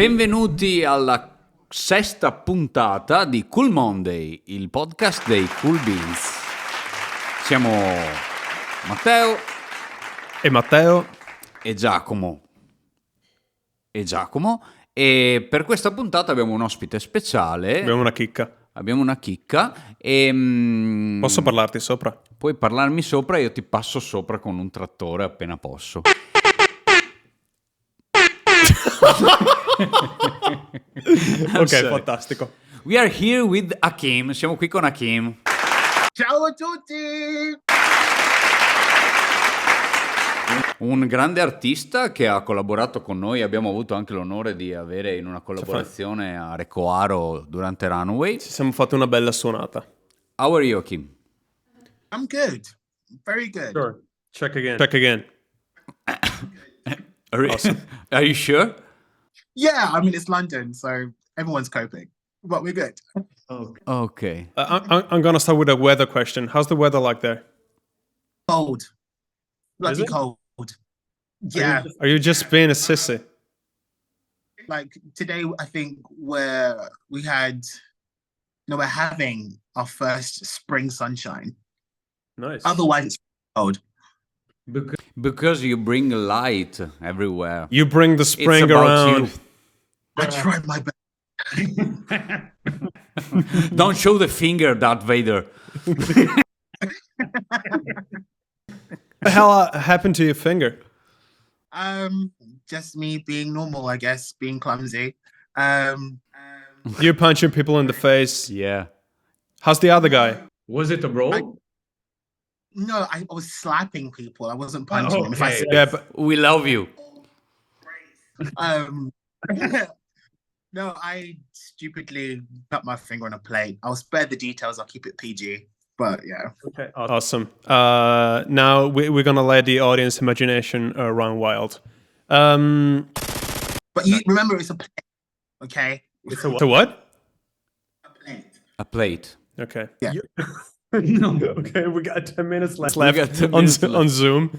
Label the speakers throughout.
Speaker 1: Benvenuti alla sesta puntata di Kool Monday, il podcast dei Kool Beanz. Siamo Matteo e Giacomo e per questa puntata abbiamo un ospite speciale.
Speaker 2: Abbiamo una chicca
Speaker 1: e
Speaker 2: posso parlarti sopra?
Speaker 1: Puoi parlarmi sopra e io ti passo sopra con un trattore appena posso.
Speaker 2: Ok, fantastico.
Speaker 1: We are here with Hakeem. Siamo qui con Hakeem.
Speaker 3: Ciao a tutti!
Speaker 1: Un grande artista che ha collaborato con noi. Abbiamo avuto anche l'onore di avere in una collaborazione a Recoaro durante Runway.
Speaker 2: Ci siamo fatti una bella suonata.
Speaker 1: How are you, Hakeem?
Speaker 3: I'm good. Very good.
Speaker 2: Sure. Check again.
Speaker 1: Awesome. Are you sure?
Speaker 3: Yeah, I mean, it's London, so everyone's coping. But we're good.
Speaker 1: Okay.
Speaker 2: I'm gonna start with a weather question. How's the weather like there?
Speaker 3: Cold. Bloody
Speaker 2: it?
Speaker 3: cold. Yeah.
Speaker 2: Are you just being a sissy?
Speaker 3: Like today, I think we're having our first spring sunshine.
Speaker 2: Nice.
Speaker 3: Otherwise, it's cold.
Speaker 1: Because you bring light everywhere.
Speaker 2: You bring the spring
Speaker 1: It's about
Speaker 2: around.
Speaker 1: you.
Speaker 3: I tried my best.
Speaker 1: Don't show the finger, Darth Vader.
Speaker 2: What the hell happened to your finger?
Speaker 3: Just me being normal, I guess, being clumsy.
Speaker 2: You're punching people in the face.
Speaker 1: Yeah.
Speaker 2: How's the other guy?
Speaker 4: Was it a brawl?
Speaker 3: No, I was slapping people. I wasn't punching them. If I
Speaker 4: okay.
Speaker 3: said,
Speaker 2: Yeah, but
Speaker 1: We love you.
Speaker 3: No, I stupidly cut my finger on a plate. I'll spare the details. I'll keep it PG. But yeah.
Speaker 2: okay, awesome. Now we're gonna let the audience imagination run wild.
Speaker 3: But you remember, it's a plate. Okay.
Speaker 4: It's a
Speaker 2: To what?
Speaker 3: A plate.
Speaker 1: A plate.
Speaker 2: Okay.
Speaker 3: Yeah.
Speaker 4: No. Okay, we got 10 minutes left.
Speaker 1: We got 10
Speaker 2: on,
Speaker 1: minutes left.
Speaker 2: on Zoom.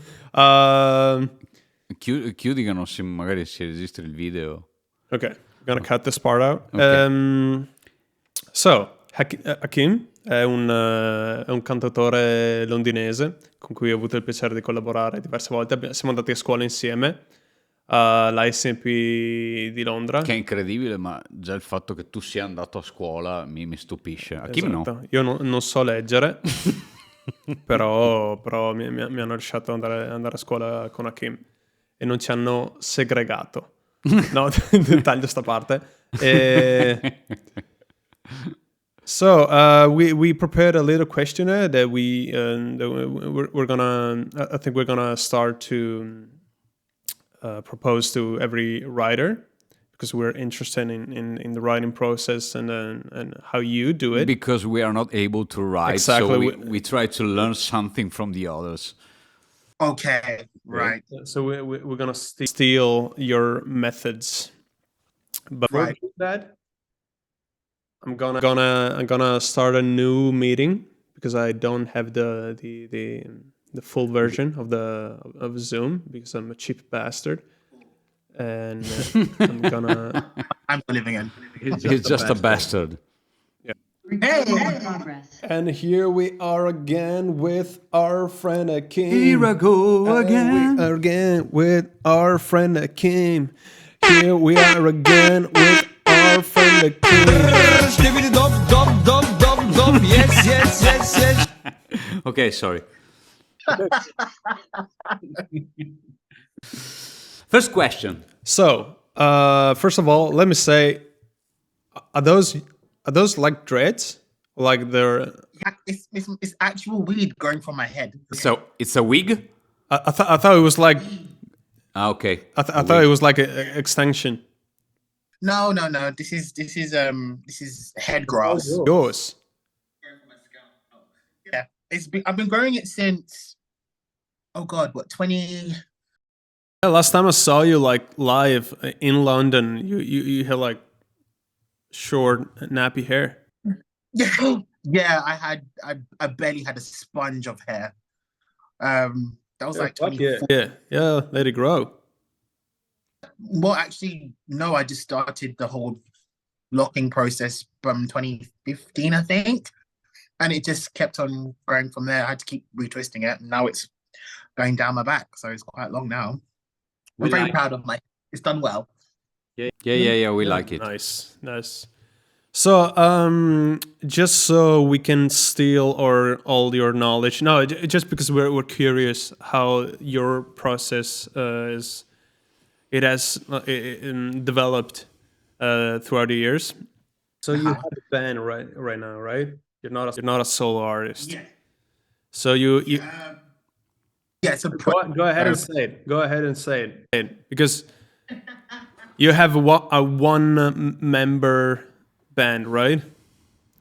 Speaker 1: Chiudi che non si, magari si registra il video.
Speaker 2: Okay, I'm gonna cut this part out.
Speaker 1: Okay.
Speaker 2: So, Hakeem è un cantautore londinese con cui ho avuto il piacere di collaborare diverse volte. Siamo andati a scuola insieme all'ICMP di Londra.
Speaker 1: Che è incredibble, ma già il fatto che tu sia andato a scuola mi stupisce. Hakeem
Speaker 2: Esatto.
Speaker 1: no.
Speaker 2: Io non so leggere, però mi hanno lasciato andare a scuola con Hakeem e non ci hanno segregato. No, taglio sta parte. So we prepared a little questionnaire that we're gonna. I think we're gonna start to propose to every writer because we're interested in the writing process and how you do it.
Speaker 1: Because we are not able to write,
Speaker 2: Exactly.
Speaker 1: so we try to learn something from the others.
Speaker 3: Okay. Right.
Speaker 2: So we're gonna steal your methods, but
Speaker 3: Right.
Speaker 2: that I'm gonna start a new meeting because I don't have the full version of Zoom because I'm a cheap bastard, and I'm gonna.
Speaker 3: I'm living in.
Speaker 1: He's just a bastard.
Speaker 3: Hey!
Speaker 2: And here we are again with our friend Hakeem.
Speaker 1: Here I go again.
Speaker 2: We are again with our friend Hakeem. Here we are again with our friend Hakeem.
Speaker 4: Yes.
Speaker 1: Okay, sorry. First question.
Speaker 2: So, first of all, let me say, are those like dreads? Like they're?
Speaker 3: Yeah, it's actual weed growing from my head.
Speaker 1: So it's a wig?
Speaker 2: I thought it was like.
Speaker 1: Okay.
Speaker 2: I thought it was like an extension.
Speaker 3: No. This is head grass.
Speaker 2: Yours.
Speaker 3: Yeah, I've been growing it since. Oh God, what 20?
Speaker 2: Yeah, last time I saw you like live in London, you had like short nappy hair.
Speaker 3: Yeah, I barely had a sponge of hair. That was like 20.
Speaker 2: Yeah, let it grow.
Speaker 3: Well, actually, no. I just started the whole locking process from 2015, I think, and it just kept on going from there. I had to keep retwisting it, and now it's going down my back, so it's quite long now. I'm very proud of my. It's done well.
Speaker 1: Yeah. We like it.
Speaker 2: Nice. So, just so we can steal all your knowledge. No, just because we're curious how your process is. It has developed throughout the years. So you have a band right now, right? You're not a solo artist.
Speaker 3: Yeah.
Speaker 2: So you
Speaker 3: Yeah. So
Speaker 2: go ahead and say it. Go ahead and say it because you have a one member band, right?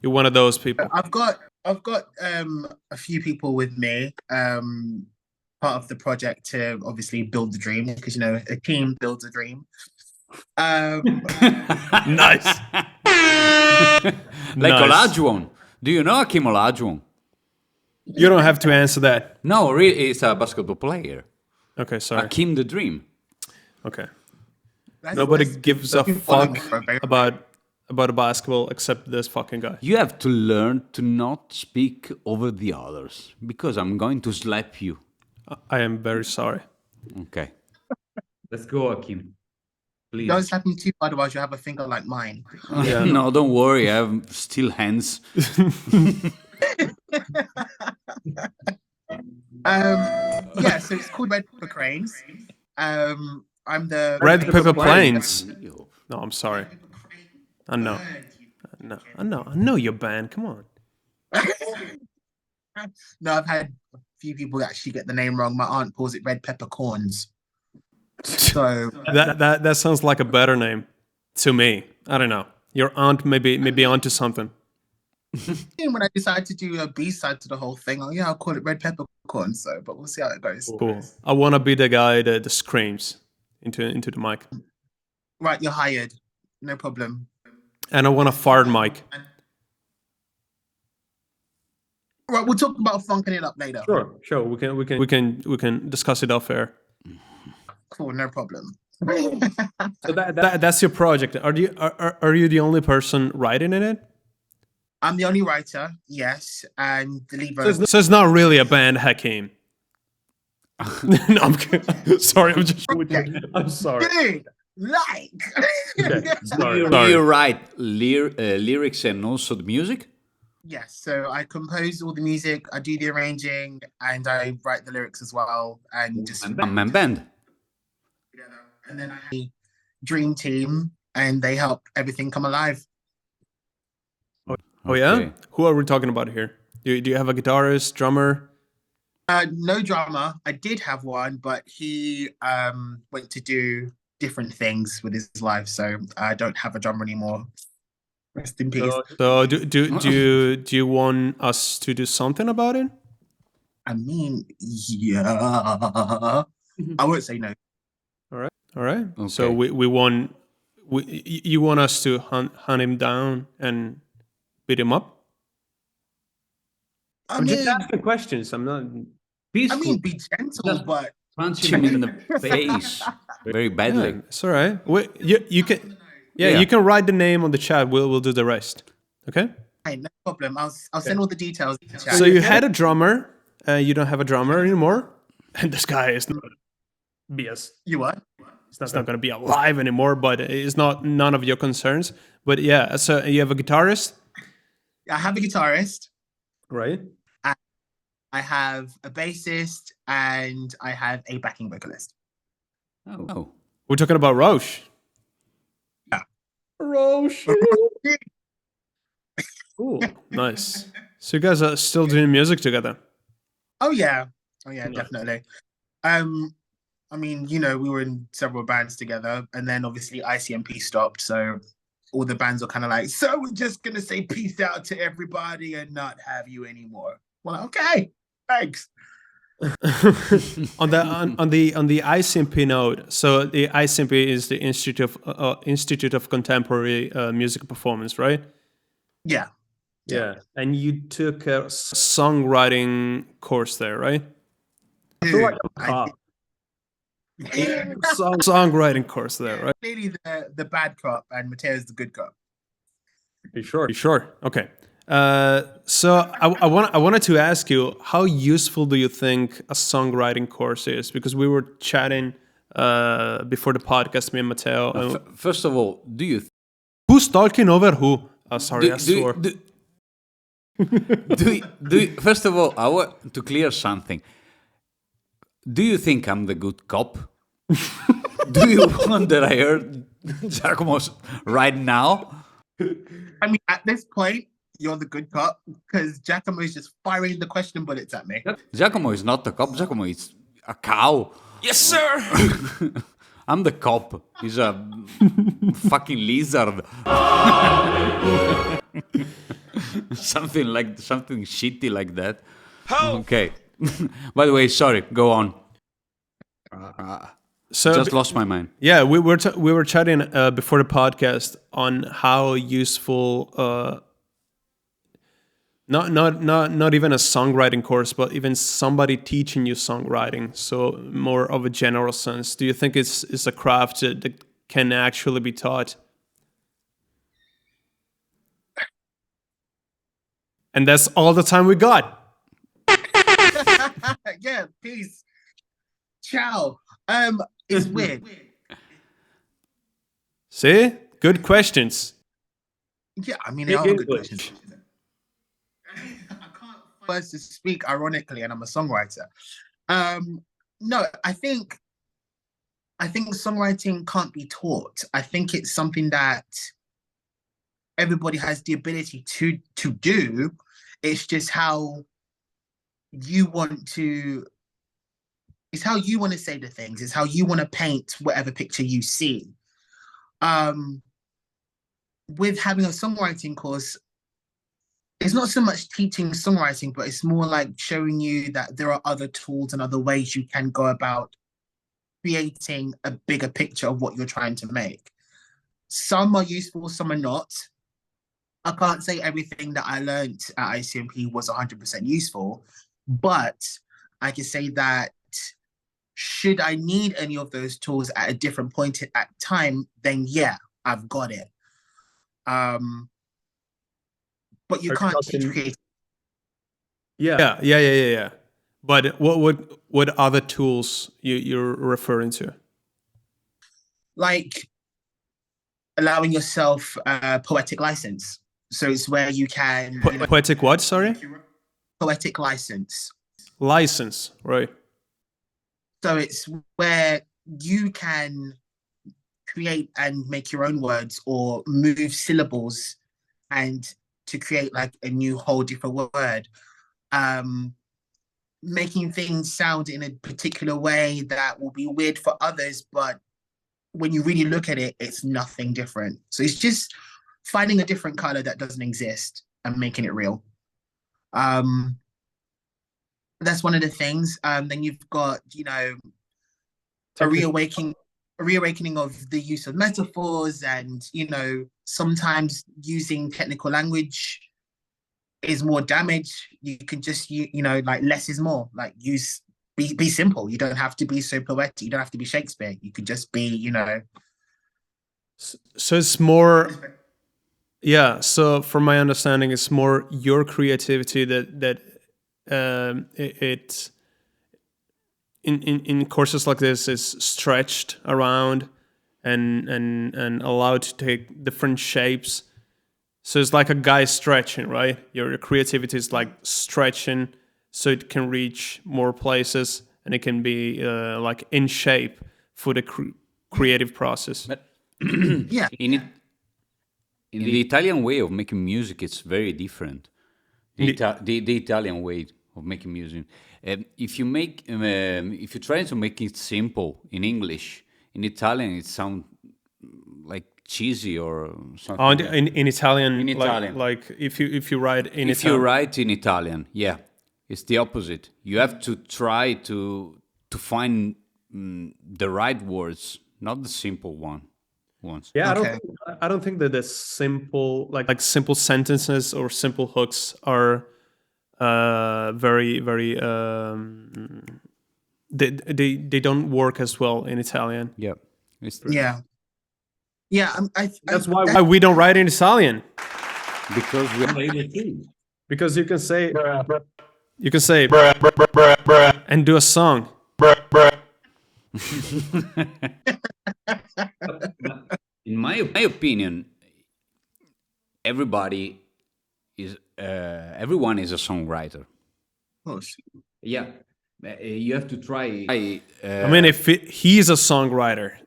Speaker 2: You're one of those people.
Speaker 3: I've got a few people with me. Part of the project to obviously build the dream, because a team builds a dream.
Speaker 2: Nice.
Speaker 1: Like
Speaker 2: Nice.
Speaker 1: Olajuwon. Do you know Hakeem Olajuwon?
Speaker 2: You don't have to answer that.
Speaker 1: No, really, he's a basketball player.
Speaker 2: Okay, sorry.
Speaker 1: Hakeem the Dream.
Speaker 2: Okay.
Speaker 3: That's-
Speaker 2: Nobody
Speaker 3: that's-
Speaker 2: gives a
Speaker 3: that's been following
Speaker 2: fuck
Speaker 3: me for a very-
Speaker 2: about basketball except this fucking guy.
Speaker 1: You have to learn to not speak over the others, because I'm going to slap you.
Speaker 2: I am very sorry.
Speaker 1: Okay.
Speaker 4: Let's go, Hakeem. Please.
Speaker 3: Don't slap me too hard, otherwise you have a finger like mine.
Speaker 2: Yeah.
Speaker 1: No, don't worry. I have still hands.
Speaker 3: Yeah, so it's called Red Pepper Cranes. I'm the
Speaker 2: Red Pepper
Speaker 1: Plains.
Speaker 2: Plains. No, I'm sorry. I know. I know your band. Come on.
Speaker 3: No, I've had a few people actually get the name wrong. My aunt calls it Red Pepper Corns. So
Speaker 2: That sounds like a better name to me. I don't know. Your aunt maybe onto something.
Speaker 3: when I decided to do a B-side to the whole thing, I'll call it Red Pepper Corns. So, but we'll see how it goes.
Speaker 2: Cool. I want to be the guy that screams into the mic,
Speaker 3: Right, you're hired. No problem.
Speaker 2: and I want a fart mic.
Speaker 3: Right, we'll talk about funking it up later.
Speaker 2: Sure. We can discuss it off air.
Speaker 3: Cool, no problem.
Speaker 2: So that's your project. Are you the only person writing in it?
Speaker 3: I'm the only writer, yes, and the lead vocalist.
Speaker 2: So it's not really a band, Hakeem. No, I'm kidding. Sorry, I'm just. I'm sorry.
Speaker 3: Dude, like.
Speaker 2: Okay, sorry.
Speaker 1: Do you write lyrics and also the music?
Speaker 3: Yes, so I compose all the music, I do the arranging, and I write the lyrics as well, and just
Speaker 1: Man band.
Speaker 3: together. And then I have a dream team, and they help everything come alive.
Speaker 2: Oh yeah.
Speaker 1: Okay.
Speaker 2: Who are we talking about here? Do you have a guitarist, drummer?
Speaker 3: No drummer. I did have one, but he went to do different things with his life, so I don't have a drummer anymore. Rest in peace.
Speaker 2: So do you want us to do something about it?
Speaker 3: I mean, yeah. I won't say no.
Speaker 2: All right.
Speaker 1: Okay.
Speaker 2: So you want us to hunt him down and beat him up? I'm just asking questions. I'm not.
Speaker 4: Peaceful.
Speaker 3: Be gentle, but
Speaker 1: Punch him in the face very badly.
Speaker 2: Yeah, it's all right. You can. Yeah,
Speaker 1: Yeah.
Speaker 2: you can write the name on the chat. We'll do the rest. Okay.
Speaker 3: hey, no problem. I'll send all the details. in the chat.
Speaker 2: So you had a drummer. You don't have a drummer anymore, and this guy is not BS.
Speaker 3: You what?
Speaker 2: It's not going to be alive anymore. But it's not none of your concerns. But yeah, so you have a guitarist,
Speaker 3: I have a guitarist.
Speaker 2: right?
Speaker 3: I have a bassist, and I have a backing vocalist.
Speaker 1: Oh.
Speaker 2: We're talking about Roche.
Speaker 3: Yeah.
Speaker 2: Roche. Cool. Nice. So you guys are still doing music together.
Speaker 3: Oh yeah, definitely. I mean, we were in several bands together, and then obviously ICMP stopped, so all the bands were kind of like, so we're just gonna say peace out to everybody and not have you anymore. Well, okay, thanks.
Speaker 2: on the ICMP note, so the ICMP is the Institute of Contemporary Music Performance, right?
Speaker 3: Yeah.
Speaker 2: Yeah. And you took a songwriting course there, right?
Speaker 3: Dude, I
Speaker 2: songwriting course there, right?
Speaker 3: Clearly the bad cop and Matteo's the good cop.
Speaker 2: You sure? Okay. So I wanted to ask you, how useful do you think a songwriting course is? Because we were chatting before the podcast, me and Matteo.
Speaker 1: First of all,
Speaker 2: Who's talking over who? Oh, sorry, I swore.
Speaker 1: First of all, I want to clear something. Do you think I'm the good cop? Do you want that I heard Giacomo's right now?
Speaker 3: I mean, at this point, you're the good cop because Giacomo is just firing the question bullets at me.
Speaker 1: Giacomo is not the cop. Giacomo is a cow.
Speaker 2: Yes, sir.
Speaker 1: I'm the cop. He's a fucking lizard. something shitty like that. Okay. By the way, sorry. Go on.
Speaker 2: So
Speaker 1: just lost my mind.
Speaker 2: Yeah, we were chatting before the podcast on how useful, not even a songwriting course, but even somebody teaching you songwriting. So more of a general sense. Do you think it's a craft that can actually be taught? And that's all the time we got.
Speaker 3: Yeah, peace. Ciao. It's weird.
Speaker 2: See? Good questions.
Speaker 3: Yeah, I mean, they are good questions. I can't first to speak ironically, and I'm a songwriter. No, I think songwriting can't be taught. I think it's something that everybody has the ability to do. It's just how you want to. It's how you want to say the things. It's how you want to paint whatever picture you see. With having a songwriting course, it's not so much teaching songwriting, but it's more like showing you that there are other tools and other ways you can go about creating a bigger picture of what you're trying to make. Some are useful, some are not. I can't say everything that I learned at ICMP was 100% useful, but I can say that should I need any of those tools at a different point at time, then yeah, I've got it. But you can't teach creativity.
Speaker 2: Yeah. But what other tools you're referring to?
Speaker 3: Like allowing yourself poetic license. So it's where you can
Speaker 2: poetic what? Sorry.
Speaker 3: Poetic license.
Speaker 2: License, right?
Speaker 3: So it's where you can create and make your own words or move syllables and to create like a new whole different word. Making things sound in a particular way that will be weird for others, but when you really look at it, it's nothing different. So it's just finding a different color that doesn't exist and making it real. That's one of the things. Then you've got, a reawakening of the use of metaphors, and sometimes using technical language is more damage. You can just like less is more. Like be simple. You don't have to be so poetic. You don't have to be Shakespeare. You could just be
Speaker 2: So it's more. Yeah. So from my understanding, it's more your creativity that it in courses like this is stretched around and allowed to take different shapes. So it's like a guy stretching, right? Your creativity is like stretching so it can reach more places and it can be like in shape for the creative process.
Speaker 1: But
Speaker 3: yeah.
Speaker 1: In the Italian way of making music, it's very different. The Italian way of making music. If you try to make it simple in English, in Italian it sounds like cheesy or something.
Speaker 2: Oh, in Italian.
Speaker 1: In Italian,
Speaker 2: like if you write in Italian.
Speaker 1: If you write in Italian, yeah, it's the opposite. You have to try to find the right words, not the simple ones.
Speaker 2: Yeah,
Speaker 3: okay.
Speaker 2: I don't think that the simple like simple sentences or simple hooks are very very they don't work as well in Italian.
Speaker 1: Yeah. It's
Speaker 3: Yeah. Yeah.
Speaker 4: That's why
Speaker 2: Why we don't write in Italian?
Speaker 1: because we
Speaker 4: we're able to.
Speaker 2: Because you can say and do a song.
Speaker 4: In my
Speaker 1: my opinion, everybody is everyone is a songwriter.
Speaker 3: Of course.
Speaker 4: yeah, you have to try.
Speaker 2: I mean, if he's a songwriter,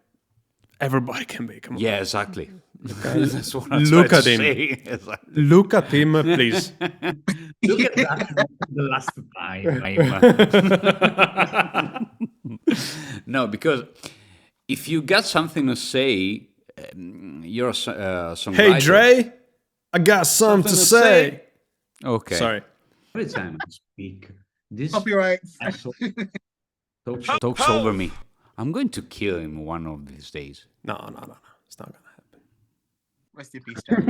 Speaker 2: everybody can be. Come on.
Speaker 1: Yeah, exactly. That's what I'm
Speaker 2: Look
Speaker 1: trying
Speaker 2: at
Speaker 1: to
Speaker 2: him.
Speaker 1: say. Exactly.
Speaker 2: Look at him, please.
Speaker 4: Look at that the last time.
Speaker 1: No, because if you got something to say, you're a songwriter.
Speaker 2: Hey, Dre, I got something to say.
Speaker 1: Okay.
Speaker 2: Sorry.
Speaker 4: Every time I speak, this
Speaker 3: Copyright.
Speaker 4: asshole
Speaker 1: Talks over me. I'm going to kill him one of these days.
Speaker 2: No. It's not gonna happen.
Speaker 3: Rest in peace, Jack.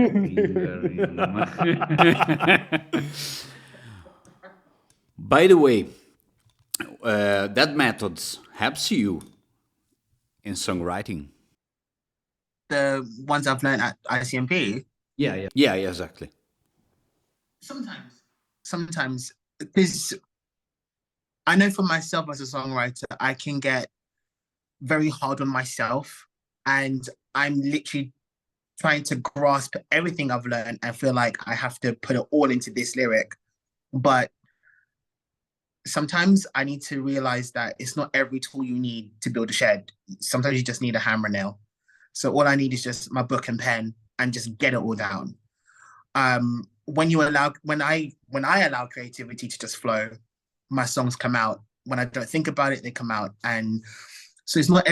Speaker 1: By the way, that methods helps you in songwriting.
Speaker 3: The ones I've learned at ICMP.
Speaker 4: yeah.
Speaker 1: Yeah, exactly.
Speaker 3: Sometimes, because I know for myself as a songwriter, I can get very hard on myself, and I'm literally trying to grasp everything I've learned and feel like I have to put it all into this lyric. But sometimes I need to realize that it's not every tool you need to build a shed. Sometimes you just need a hammer and nail. So all I need is just my book and pen and just get it all down. When I allow creativity to just flow, my songs come out. When I don't think about it, they come out. And so it's not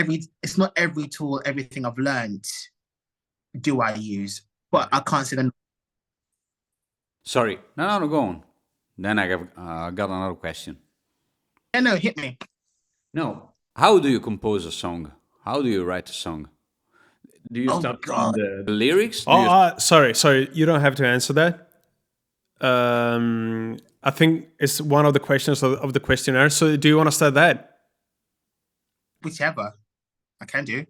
Speaker 3: every tool, everything I've learned do I use, but I can't say that.
Speaker 1: Sorry. No, go on. Then I got another question.
Speaker 3: Yeah, no, hit me.
Speaker 4: No,
Speaker 1: How do you compose a song? How do you write a song?
Speaker 4: do you
Speaker 3: Oh,
Speaker 4: start
Speaker 3: God.
Speaker 1: The lyrics? Do you-
Speaker 2: Sorry. You don't have to answer that. I think it's one of the questions of the questionnaire. So do you want to start that?
Speaker 3: Whichever. I can do.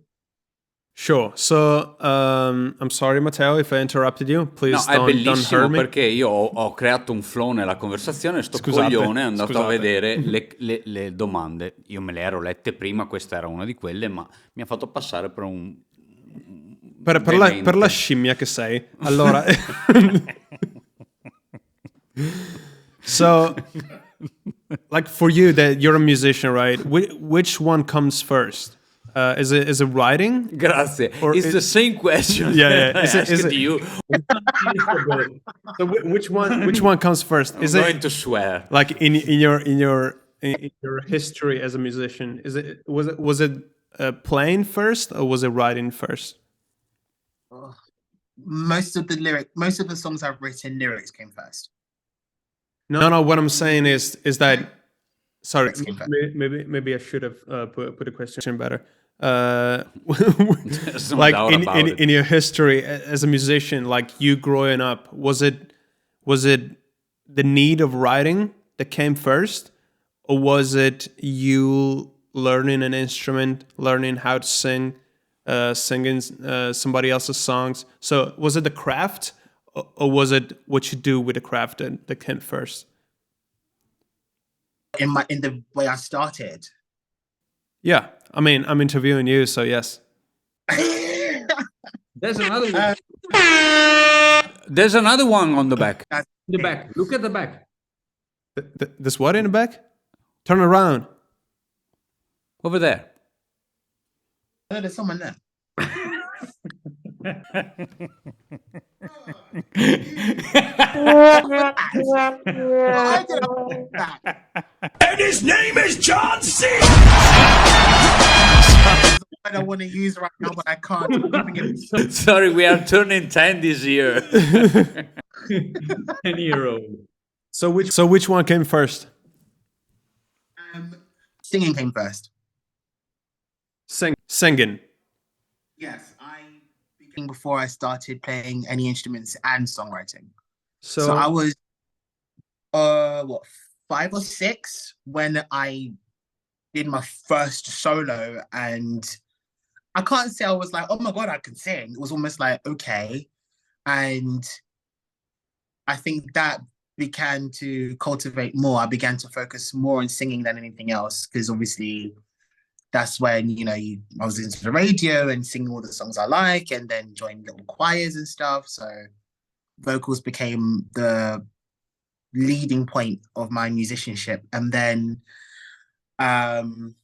Speaker 2: Sure. So I'm sorry, Matteo, if I interrupted you.
Speaker 1: No,
Speaker 2: Please
Speaker 1: è
Speaker 2: don't
Speaker 1: bellissimo
Speaker 2: hurt me.
Speaker 1: perché io ho creato un flow nella conversazione, sto
Speaker 2: Scusate,
Speaker 1: coglione è andato a
Speaker 2: scusate.
Speaker 1: vedere le domande. Io me le ero lette prima, questa era una di quelle, ma mi ha fatto passare per un...
Speaker 2: Per la scimmia che sei. Allora... So, like for you, that you're a musician, right? Which one comes first? Is it writing?
Speaker 1: Grazie.
Speaker 2: Or
Speaker 1: It's
Speaker 2: it-
Speaker 1: the same question
Speaker 2: Yeah.
Speaker 1: that I
Speaker 2: Is it-
Speaker 1: asked you.
Speaker 2: So which one comes first? Is
Speaker 1: I'm going
Speaker 2: it
Speaker 1: to swear.
Speaker 2: like in your history as a musician? Was it playing first or was it writing first?
Speaker 3: Most of the songs I've written, lyrics came first.
Speaker 2: No. What I'm saying is that. Sorry,
Speaker 3: Let's keep that.
Speaker 2: maybe I should have put a question better.
Speaker 1: There's no
Speaker 2: Like
Speaker 1: doubt about it.
Speaker 2: in your history as a musician, like you growing up, was it the need of writing that came first, or was it you learning an instrument, learning how to sing, singing somebody else's songs? So was it the craft, or was it what you do with the craft that came first?
Speaker 3: In the way I started.
Speaker 2: Yeah, I mean, I'm interviewing you, so yes.
Speaker 4: there's another one
Speaker 1: There's another one on the back.
Speaker 4: in the back. Look at the back.
Speaker 2: There's what in the back? Turn around.
Speaker 1: Over there.
Speaker 3: Oh, there's someone there. Why did I put that?
Speaker 5: And his name is John C.
Speaker 3: I don't want to use right now, but I can't. I'm keeping it.
Speaker 1: Sorry, we are turning 10 this year.
Speaker 4: 10-year-old.
Speaker 2: So which one came first?
Speaker 3: Singing came first.
Speaker 2: Singing.
Speaker 3: Yes, I began before I started playing any instruments and songwriting.
Speaker 2: So,
Speaker 3: So I was, 5 or 6 when I did my first solo, and I can't say I was like, oh my God, I can sing. It was almost like, okay. And I think that began to cultivate more. I began to focus more on singing than anything else, because obviously that's when, I was into the radio and singing all the songs I like, and then joined little choirs and stuff. So vocals became the leading point of my musicianship. And then learning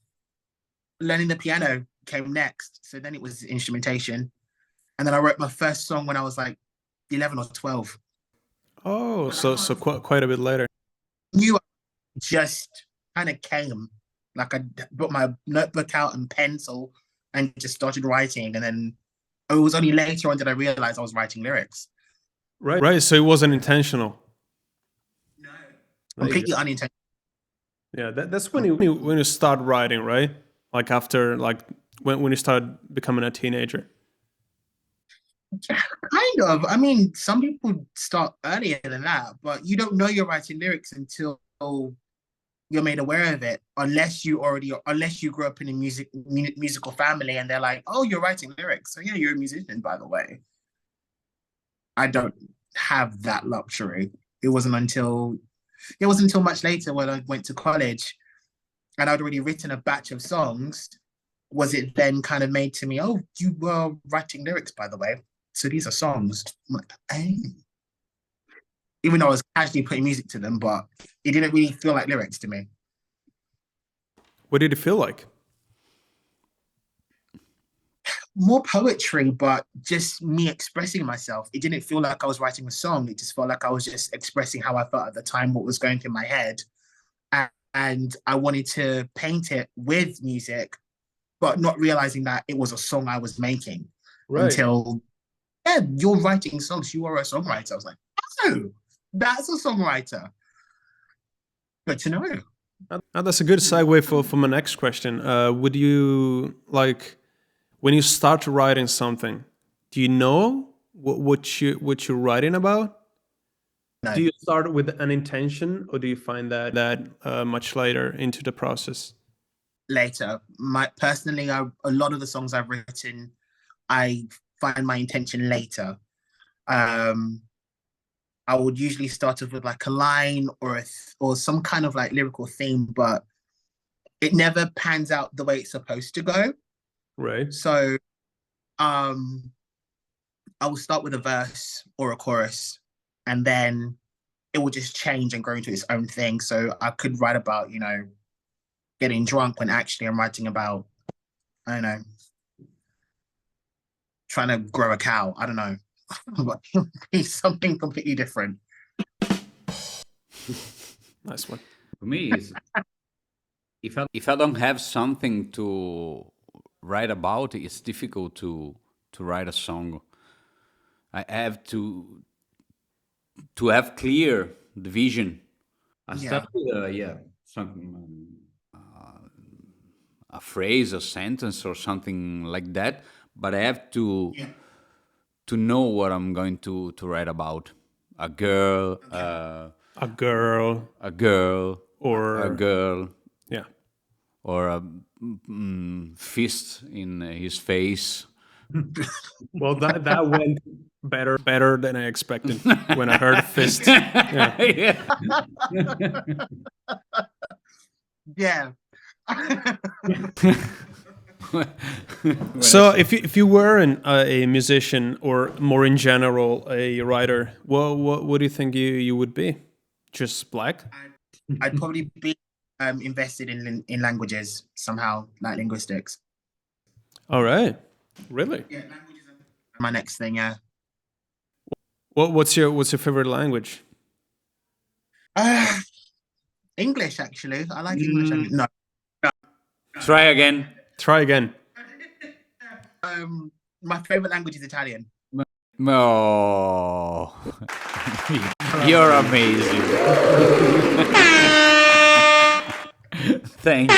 Speaker 3: the piano came next. So then it was instrumentation. And then I wrote my first song when I was like 11 or 12.
Speaker 2: Oh, so quite a bit later.
Speaker 3: You just kind of came. Like I put my notebook out and pencil and just started writing. And then it was only later on that I realized I was writing lyrics.
Speaker 2: Right. So it wasn't intentional.
Speaker 3: No. Completely unintentional.
Speaker 2: Yeah, that's when you start writing, right? Like after, like when you start becoming a teenager.
Speaker 3: Yeah, kind of. I mean, some people start earlier than that, but you don't know you're writing lyrics until you're made aware of it, unless you grew up in a musical family and they're like, oh, you're writing lyrics. So yeah, you're a musician, by the way. I don't have that luxury. It wasn't until much later when I went to college and I'd already written a batch of songs. Was it then kind of made to me, oh, you were writing lyrics, by the way. So these are songs. I'm like, hey. Even though I was casually putting music to them, but it didn't really feel like lyrics to me.
Speaker 2: What did it feel like?
Speaker 3: More poetry, but just me expressing myself. It didn't feel like I was writing a song. It just felt like I was just expressing how I felt at the time, what was going through my head. And I wanted to paint it with music, but not realizing that it was a song I was making. Right. Until, yeah, you're writing songs. You are a songwriter. I was like, oh, that's a songwriter. Good to know.
Speaker 2: That's a good segue for my next question. Would you, like, when you start writing something, do you know what you're writing about? No. Do you start with an intention, or do you find that much later into the process?
Speaker 3: Later. Personally, a lot of the songs I've written, I find my intention later. I would usually start off with like a line or some kind of like lyrical theme, but it never pans out the way it's supposed to go.
Speaker 2: Right.
Speaker 3: So I will start with a verse or a chorus, and then it will just change and grow into its own thing. So I could write about, getting drunk when actually I'm writing about, I don't know, trying to grow a cow. I don't know. But it's something completely different.
Speaker 2: Nice one.
Speaker 1: For me, it's, if I don't have something to write about, it's difficult to write a song. I have to have clear the vision. I start with something, a phrase, a sentence, or something like that. But I have to know what I'm going to write about. A girl,
Speaker 2: a girl, or
Speaker 1: a girl,
Speaker 2: yeah,
Speaker 1: or a fist in his face.
Speaker 2: Well, that went better than I expected when I heard fist. Yeah.
Speaker 3: Yeah.
Speaker 2: So if you were a musician, or more in general a writer, what do you think you would be? Just black?
Speaker 3: I'd probably be invested in languages somehow, like linguistics.
Speaker 2: All right. Really?
Speaker 3: Yeah, languages are my next thing. Yeah.
Speaker 2: What's your favorite language?
Speaker 3: English, actually. I like English. No.
Speaker 1: Try again.
Speaker 3: My favorite language is Italian.
Speaker 1: Oh, you're amazing. Thank you.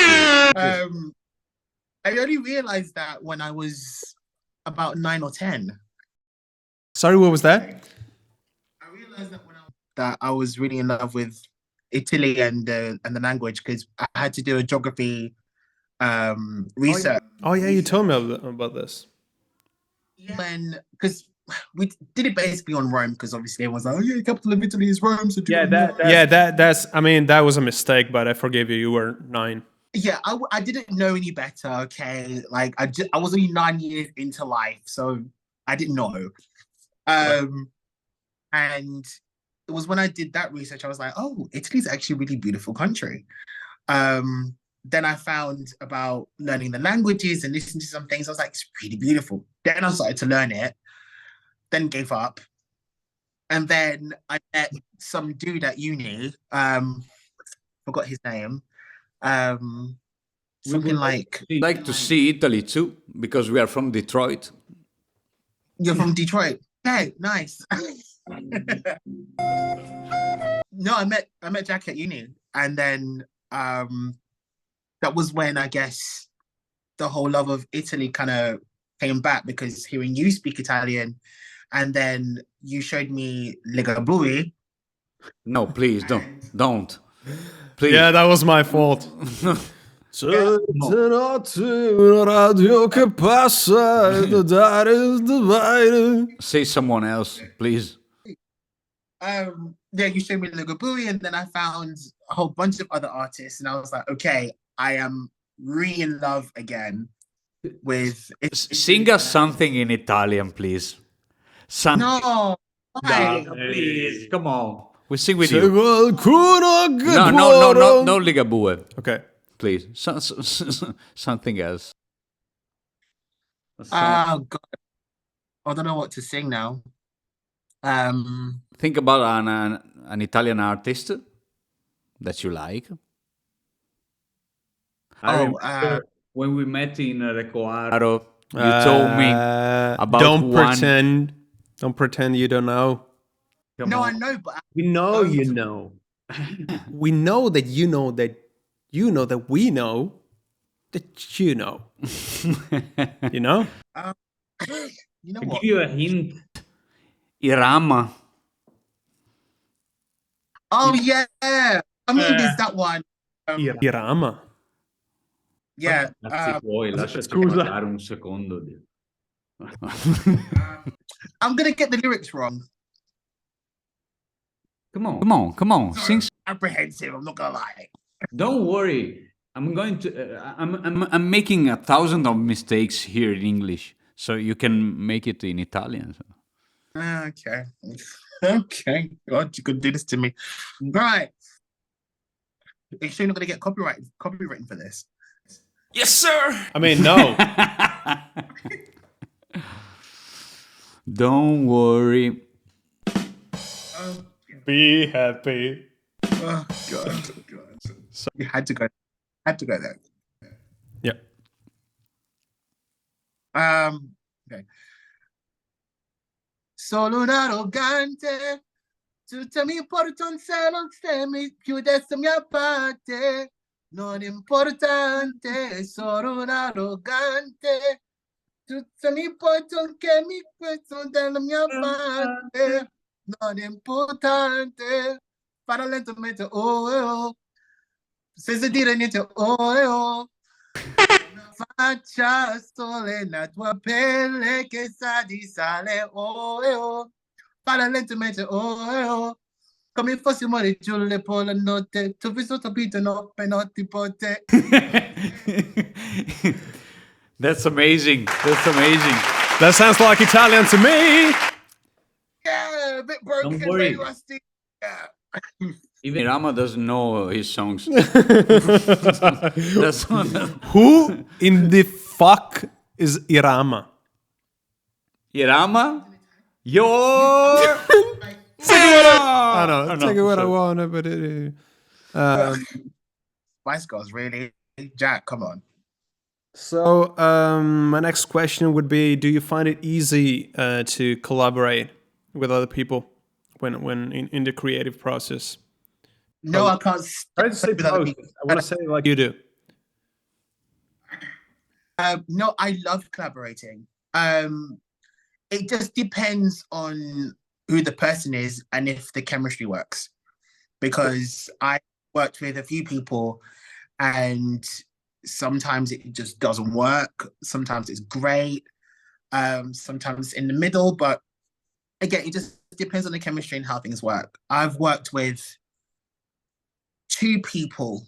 Speaker 3: I only realized that when I was about 9 or 10.
Speaker 2: Sorry, what was that?
Speaker 3: I realized that I was really in love with Italy and the language, because I had to do a geography research.
Speaker 2: Oh yeah, you told me about this.
Speaker 3: Because we did it basically on Rome, because obviously everyone's like, oh yeah, capital of Italy is Rome. So
Speaker 2: That's. I mean, that was a mistake, but I forgive you. You were 9.
Speaker 3: Yeah, I didn't know any better. Okay, like I was only 9 years into life, so I didn't know. And it was when I did that research, I was like, oh, Italy's actually a really beautiful country. Then I found about learning the languages and listening to some things. I was like, it's really beautiful. Then I started to learn it, then gave up. And then I met some dude at uni. Forgot his name. Something like...
Speaker 1: I'd like to see Italy too, because we are from Detroit.
Speaker 3: You're from Detroit? Okay, nice. No, I met Jack at uni. And then that was when I guess the whole love of Italy kind of came back, because hearing you speak Italian, and then you showed me Ligabue.
Speaker 1: No, please don't. Please.
Speaker 2: Yeah, that was my fault.
Speaker 1: Say someone else, please.
Speaker 3: Yeah, you showed me Ligabue, and then I found a whole bunch of other artists, and I was like, okay, I am in love again with...
Speaker 1: Sing us something in Italian, please. Something.
Speaker 3: No, why?
Speaker 1: Please, come on. We sing with you.
Speaker 2: No,
Speaker 1: no Ligabue.
Speaker 2: Okay.
Speaker 1: Please, something else.
Speaker 3: Oh God, I don't know what to sing now.
Speaker 1: Think about an Italian artist that you like. When we met in Recoaro, you told me about
Speaker 2: Don't pretend you don't know.
Speaker 3: I know, but
Speaker 4: We know you know.
Speaker 2: We know that you know that you know that we know that you know. You know?
Speaker 3: you know
Speaker 4: I'll
Speaker 3: what?
Speaker 4: give you a hint.
Speaker 1: Irama.
Speaker 3: Oh yeah, I mean, there's that one.
Speaker 2: Irama.
Speaker 3: Yeah.
Speaker 1: Lasciaci parlare un secondo.
Speaker 3: I'm gonna get the lyrics wrong.
Speaker 1: Come on.
Speaker 3: Sorry,
Speaker 1: Sing.
Speaker 3: apprehensive. I'm not gonna lie.
Speaker 1: Don't worry. I'm going to. I'm making 1,000 of mistakes here in English, so you can make it in Italian. So.
Speaker 3: Okay. Okay. God, you could do this to me. Right. Are you sure you're not gonna get copywritten for this?
Speaker 1: Yes, sir.
Speaker 2: I mean, no.
Speaker 1: Don't worry.
Speaker 2: Be happy.
Speaker 3: Oh God. So you had to go there.
Speaker 2: Yeah.
Speaker 3: Okay. Solo un arrogante, tutto mi importa un cielo se mi chiudesse mia parte. Non importante, solo un arrogante, tutto mi importa che mi questo della mia parte. Non importante, parla lentamente, oh. Senza dire niente, oh. Una faccia sole nella tua pelle che sa di sale, oh. Parla lentamente, oh. Come fossimo giù le la notte, tu visto capito no, per notti pote.
Speaker 1: That's amazing.
Speaker 2: That sounds like Italian to me.
Speaker 3: Yeah, a bit broken,
Speaker 1: Don't worry.
Speaker 3: very rusty. Yeah.
Speaker 1: Even Rama doesn't know his songs. That's
Speaker 2: Who in the fuck is Irama?
Speaker 1: Irama? Your
Speaker 2: I don't know. Take it what I want, but
Speaker 3: Spice Girls, really? Jack, come on.
Speaker 2: So my next question would be: do you find it easy to collaborate with other people when in the creative process?
Speaker 3: No, I can't.
Speaker 4: I would say
Speaker 3: with other
Speaker 4: both.
Speaker 3: people.
Speaker 4: I want to say like
Speaker 2: You do.
Speaker 3: No, I love collaborating. It just depends on who the person is and if the chemistry works. Because I worked with a few people and Sometimes it just doesn't work. Sometimes it's great. Sometimes it's in the middle. But again, it just depends on the chemistry and how things work. I've worked with 2 people,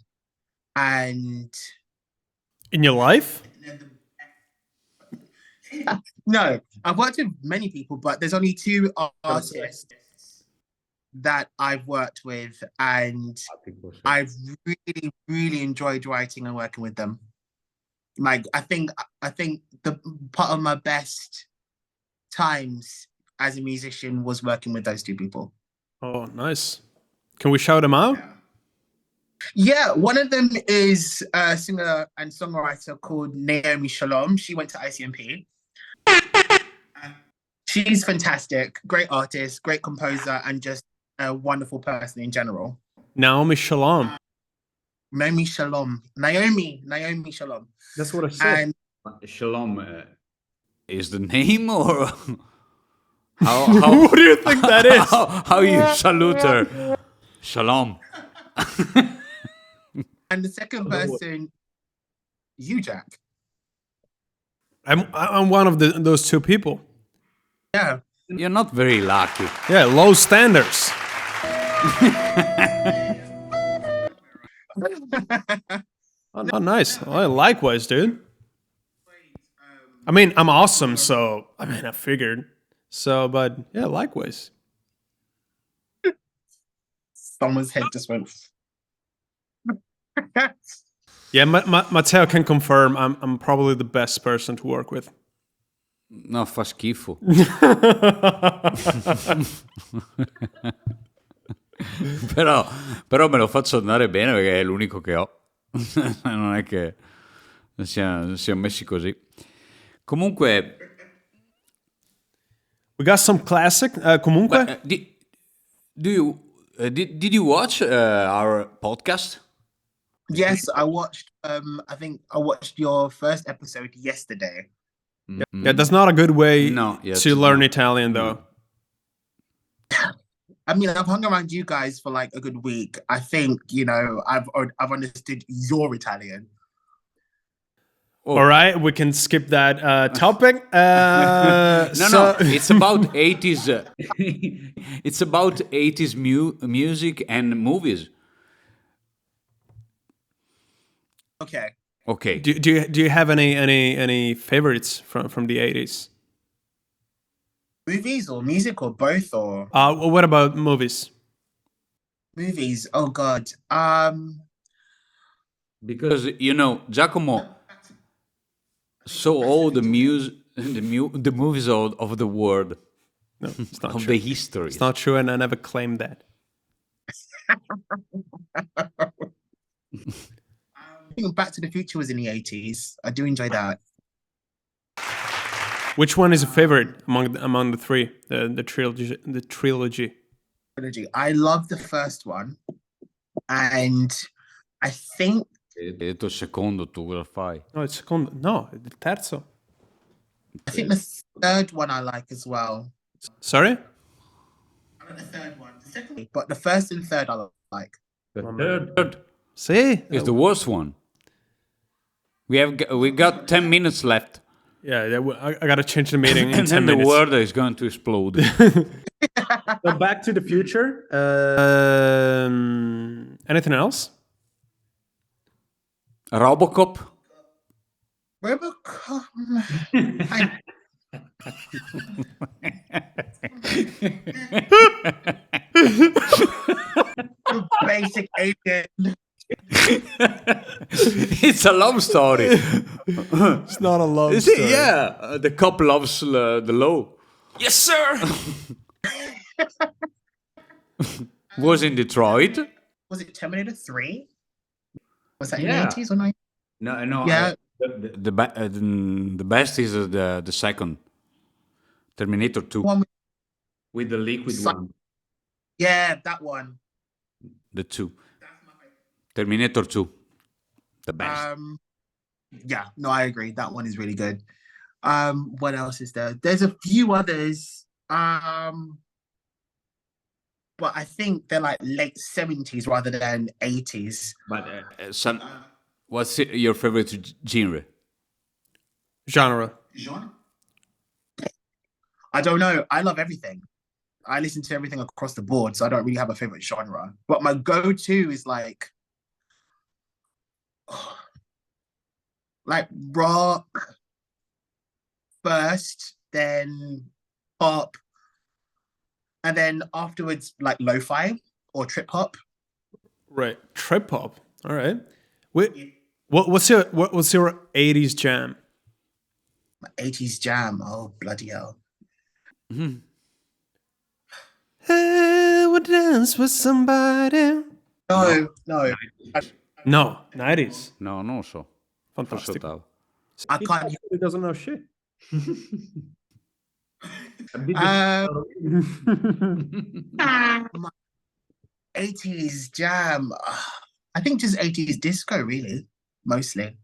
Speaker 3: and
Speaker 2: In your life?
Speaker 3: no, I've worked with many people, but there's only 2 artists that I've worked with, and I've really, really enjoyed writing and working with them. Like, I think the part of my best times as a musician was working with those 2 people.
Speaker 2: Oh, nice. Can we shout them out?
Speaker 3: Yeah, one of them is a singer and songwriter called Naomi Shalom. She went to ICMP. She's fantastic, great artist, great composer, and just a wonderful person in general.
Speaker 2: Naomi Shalom.
Speaker 3: Naomi Shalom. Naomi Shalom.
Speaker 2: That's what I said.
Speaker 3: And
Speaker 1: Shalom is the name, or how
Speaker 2: What do you think that is?
Speaker 1: how you salute her? Shalom.
Speaker 3: and the second person, you, Jack.
Speaker 2: I'm one of those 2 people.
Speaker 3: Yeah.
Speaker 1: You're not very lucky.
Speaker 2: Yeah, low standards. Oh, nice. Oh, likewise, dude. I mean, I'm awesome, so I figured. So, but yeah, likewise.
Speaker 3: Someone's head just went.
Speaker 2: Yeah, Matteo can confirm I'm probably the best person to work with.
Speaker 1: No, fa schifo. però me lo faccio andare bene perché è l'unico che ho. Non è che siamo messi così. Comunque,
Speaker 2: we got some classic. Comunque,
Speaker 1: did you watch our podcast?
Speaker 3: Yes, I watched. I think I watched your first episode yesterday.
Speaker 2: yeah, that's not a good way
Speaker 1: yes,
Speaker 2: to learn Italian, though.
Speaker 3: I mean, I've hung around you guys for like a good week. I think, you know, I've understood your Italian.
Speaker 2: Oh. All right, we can skip that topic.
Speaker 1: No, it's about 80s. It's about 80s music and movies. Okay.
Speaker 2: Do you have any favorites from the 80s?
Speaker 3: Movies or music or both, or
Speaker 2: what about movies?
Speaker 3: Movies. Oh God.
Speaker 1: Because Giacomo saw all the movies of the world.
Speaker 2: No, it's not
Speaker 1: of
Speaker 2: true.
Speaker 1: the history.
Speaker 2: It's not true, and I never claimed that.
Speaker 3: I think Back to the Future was in the 80s. I do enjoy that.
Speaker 2: Which one is a favorite among the 3? The trilogy. The trilogy.
Speaker 3: I love the first one, and I think.
Speaker 1: Hai detto il secondo, tu cosa fai?
Speaker 2: No, il secondo. No, il terzo.
Speaker 3: I think the third one I like as well.
Speaker 2: Sorry?
Speaker 3: I like the third one. The second, but the first and third I like.
Speaker 1: The third
Speaker 2: See?
Speaker 1: is the worst one. We got 10 minutes left.
Speaker 2: Yeah, I gotta change the meeting in
Speaker 1: and
Speaker 2: 10
Speaker 1: then the
Speaker 2: minutes.
Speaker 1: world is going to explode.
Speaker 2: So Back to the Future. Anything else?
Speaker 1: Robocop.
Speaker 3: Robocop. Basic alien.
Speaker 1: It's a love story.
Speaker 2: It's not a love
Speaker 1: Is
Speaker 2: story.
Speaker 1: it? Yeah. The cop loves the law.
Speaker 5: Yes, sir.
Speaker 1: Was in Detroit.
Speaker 3: Was it Terminator 3? Was that
Speaker 1: Yeah.
Speaker 3: in the 80s or 90s?
Speaker 1: No.
Speaker 3: Yeah.
Speaker 1: The best is the second. Terminator 2.
Speaker 3: One
Speaker 1: With the liquid one.
Speaker 3: Yeah, that one.
Speaker 1: The 2. Terminator 2. The best.
Speaker 3: Yeah, no, I agree. That one is really good. What else is there? There's a few others. But I think they're like late 70s rather than 80s.
Speaker 1: But What's your favorite genre?
Speaker 2: Genre.
Speaker 3: I don't know. I love everything. I listen to everything across the board, so I don't really have a favorite genre. But my go-to is like rock first, then pop, and then afterwards like lo-fi or trip hop.
Speaker 2: Right. Trip hop. All right. Wait, what's your 80s jam?
Speaker 3: My 80s jam. Oh bloody hell.
Speaker 2: Hey, would dance with somebody.
Speaker 3: No.
Speaker 2: No, 90s.
Speaker 1: No, non lo so.
Speaker 2: Fantastic.
Speaker 1: Forse
Speaker 3: I can't.
Speaker 2: He doesn't know shit.
Speaker 3: My 80s jam. I think just 80s disco, really, mostly.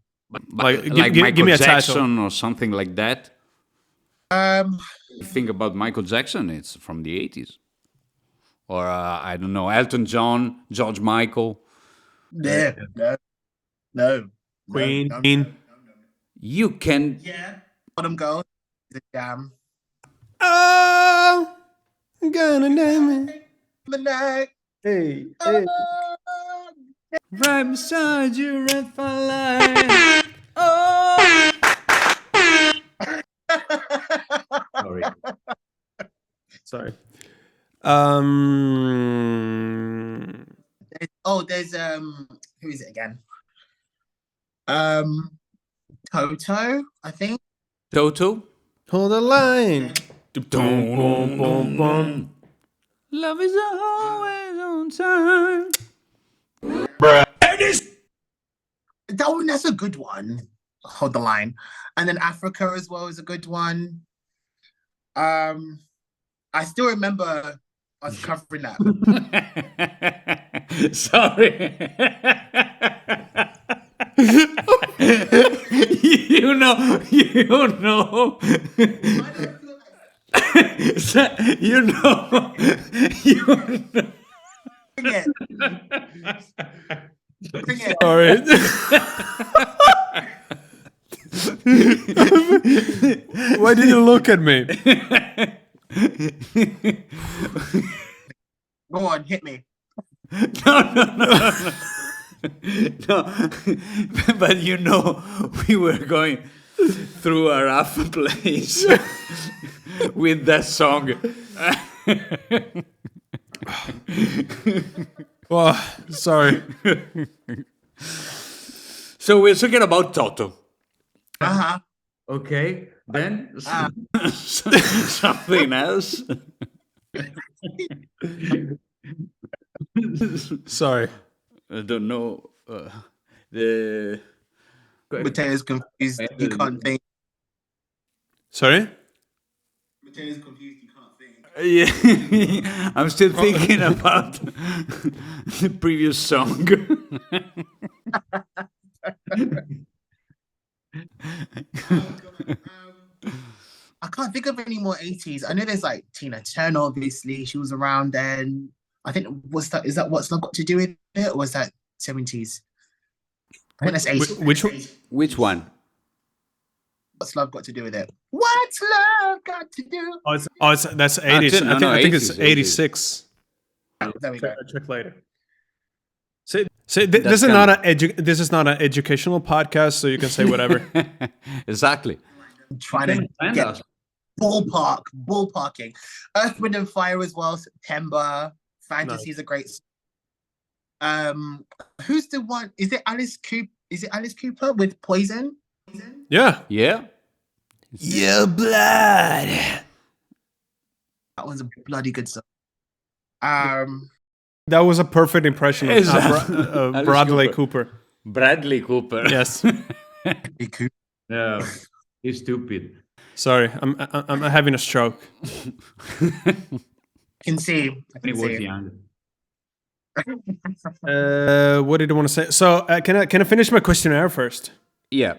Speaker 1: like
Speaker 2: give
Speaker 1: Michael
Speaker 2: me a
Speaker 1: Jackson
Speaker 2: title.
Speaker 1: or something like that. You think about Michael Jackson, it's from the 80s. Or, I don't know, Elton John, George Michael.
Speaker 3: No.
Speaker 2: Queen.
Speaker 3: No.
Speaker 1: You can...
Speaker 3: Yeah. Bottom Girl is a jam.
Speaker 2: Oh, I'm gonna name it.
Speaker 3: The night.
Speaker 2: Hey.
Speaker 1: Right beside you, red light. Oh!
Speaker 2: Sorry.
Speaker 3: There's who is it again? Toto, I think.
Speaker 1: Toto?
Speaker 2: Hold the line. Boom, boom, boom, boom.
Speaker 1: Love is always on time.
Speaker 3: That's a good one. Hold the line. And then Africa as well is a good one. I still remember us covering that.
Speaker 1: Sorry. you know. you know.
Speaker 3: Bring it.
Speaker 2: Sorry. Why did you look at me?
Speaker 3: Go on, hit me.
Speaker 1: No, but you know, we were going through a rough place with that song.
Speaker 2: Well, sorry.
Speaker 1: So we're talking about Toto.
Speaker 3: Uh-huh.
Speaker 1: Okay, then something else.
Speaker 2: Sorry.
Speaker 1: I don't know. The
Speaker 3: Matteo's confused. You can't think.
Speaker 2: Sorry?
Speaker 3: Matteo's confused. You can't think.
Speaker 1: Yeah, I'm still thinking about the previous song.
Speaker 3: I can't think of any more 80s. I know there's like Tina Turner, obviously. She was around then. I think, is that What's Love Got to Do with it? Or was that 70s? I think that's 80s.
Speaker 2: Which
Speaker 1: one?
Speaker 3: What's Love Got to Do with it? What's Love Got to Do?
Speaker 2: That's 80s. I think it's 86.
Speaker 3: There we go.
Speaker 2: I'll check later. This is not an educational podcast, so you can say whatever.
Speaker 1: Exactly.
Speaker 3: I'm trying to get ballparking. Earth, Wind and Fire as well. September. Fantasy is a great. Who's the one? Is it Alice Cooper? Is it Alice Cooper with Poison?
Speaker 2: Yeah.
Speaker 1: Yeah.
Speaker 2: Your blood.
Speaker 3: That was a bloody good song.
Speaker 2: That was a perfect impression of Bradley Cooper.
Speaker 1: Bradley Cooper.
Speaker 2: Yes.
Speaker 4: No, he's stupid.
Speaker 2: Sorry, I'm having a stroke.
Speaker 3: I can see.
Speaker 4: He was young.
Speaker 2: What did I want to say? So, can I finish my questionnaire first?
Speaker 1: Yeah,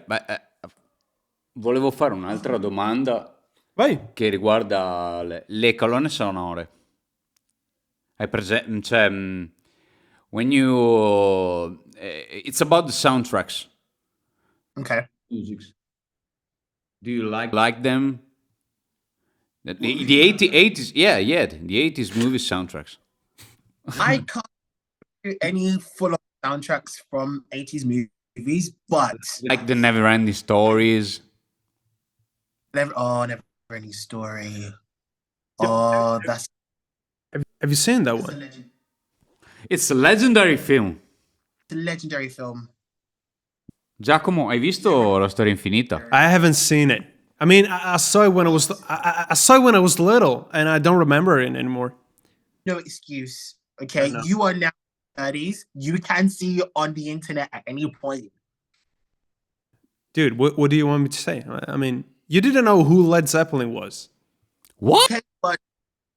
Speaker 1: volevo fare un'altra domanda
Speaker 2: Vai.
Speaker 1: che riguarda le colonne sonore. Hai presente? Cioè, when you... it's about the soundtracks
Speaker 3: Okay.
Speaker 1: musics. Do you like them? The 80s, yeah, the 80s movie soundtracks.
Speaker 3: I can't do any full-on soundtracks from 80s movies, but
Speaker 1: Like the Never-Ending Stories.
Speaker 3: never any story. Oh, that's
Speaker 2: Have you seen that
Speaker 3: a
Speaker 2: one?
Speaker 1: It's a legendary film.
Speaker 3: legendary film.
Speaker 1: Giacomo, hai visto La Storia Infinita?
Speaker 2: I haven't seen it. I mean, I saw it when I saw it when I was little, and I don't remember it anymore.
Speaker 3: No excuse. Okay,
Speaker 2: No.
Speaker 3: you are now 30s. You can see it on the internet at any point.
Speaker 2: Dude, what do you want me to say? I mean, you didn't know who Led Zeppelin was.
Speaker 1: What?
Speaker 3: Okay, but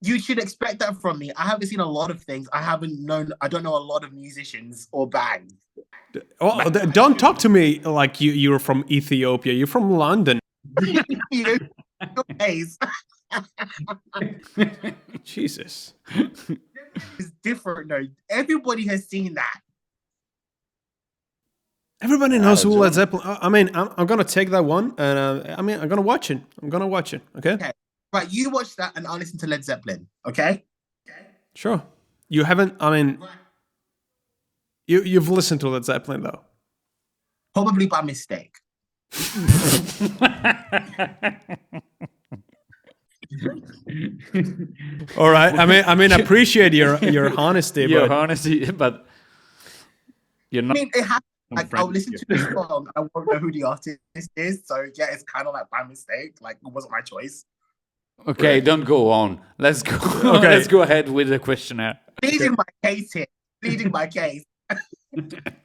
Speaker 3: you should expect that from me. I haven't seen a lot of things. I don't know a lot of musicians or bands.
Speaker 2: Oh, don't talk to me like you're from Ethiopia. You're from London.
Speaker 3: You know, your case
Speaker 2: Jesus.
Speaker 3: is different though. Everybody has seen that.
Speaker 2: Everybody knows who Led Zeppelin. I mean, I'm gonna take that one, and I mean, I'm gonna watch it. Okay.
Speaker 3: Okay. Right, you watch that and I'll listen to Led Zeppelin, okay?
Speaker 2: Sure. You haven't. I mean, you've listened to Led Zeppelin though.
Speaker 3: Probably by mistake.
Speaker 2: All right. I mean, I appreciate your honesty,
Speaker 1: Your
Speaker 2: but
Speaker 1: honesty, but you're
Speaker 3: I
Speaker 1: not.
Speaker 3: mean, it happens. Like, I'll
Speaker 4: friends
Speaker 3: listen
Speaker 4: with
Speaker 3: to the song, I won't know who the artist is. So yeah, it's kind of like by mistake. Like it wasn't my choice.
Speaker 1: Okay, don't go on. Let's go.
Speaker 2: Okay.
Speaker 1: Let's go ahead with the questionnaire.
Speaker 3: Pleading my case here. Pleading my case.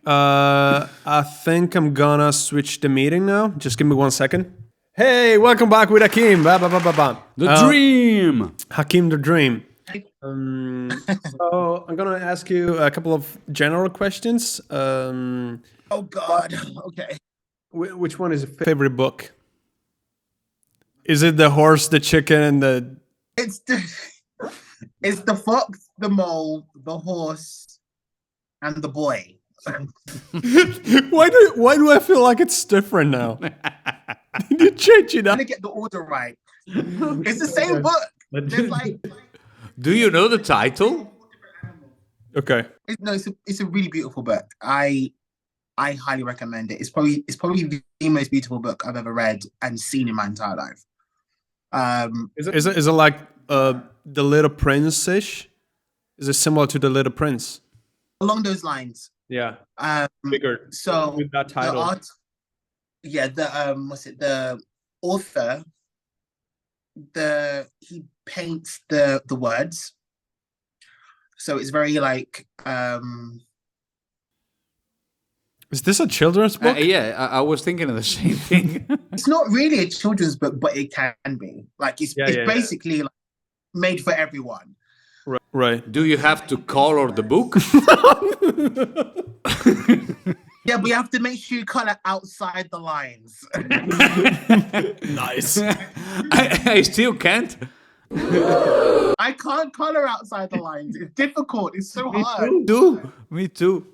Speaker 2: I think I'm gonna switch the meeting now. Just give me 1 second. Hey, welcome back with Hakeem.
Speaker 1: The dream.
Speaker 2: Hakeem the Dream. So I'm gonna ask you a couple of general questions.
Speaker 3: Oh God. Okay.
Speaker 2: Which one is your favorite book? Is it the horse, the chicken, and the?
Speaker 3: It's the fox, the mole, the horse, and the boy.
Speaker 2: Why do I feel like it's different now? Did you change it
Speaker 3: I'm
Speaker 2: up?
Speaker 3: gonna get the order right. It's the same book. There's like
Speaker 1: Do you know the title?
Speaker 2: Okay.
Speaker 3: it's a really beautiful book. I highly recommend it. It's probably the most beautiful book I've ever read and seen in my entire life.
Speaker 2: Is it like the Little Prince ish? Is it similar to the Little Prince?
Speaker 3: Along those lines.
Speaker 2: Yeah.
Speaker 3: Bigger. So
Speaker 2: with that title.
Speaker 3: The author, he paints the words. So it's very like
Speaker 2: Is this a children's book?
Speaker 1: Yeah, I was thinking of the same thing.
Speaker 3: it's not really a children's book, but it can be. Like it's basically like made for everyone.
Speaker 2: Right.
Speaker 1: Do you have to color the book?
Speaker 3: Yeah, but you have to make sure you color outside the lines.
Speaker 2: Nice.
Speaker 1: I still can't.
Speaker 3: I can't color outside the lines. It's difficult. It's so hard.
Speaker 1: Me too.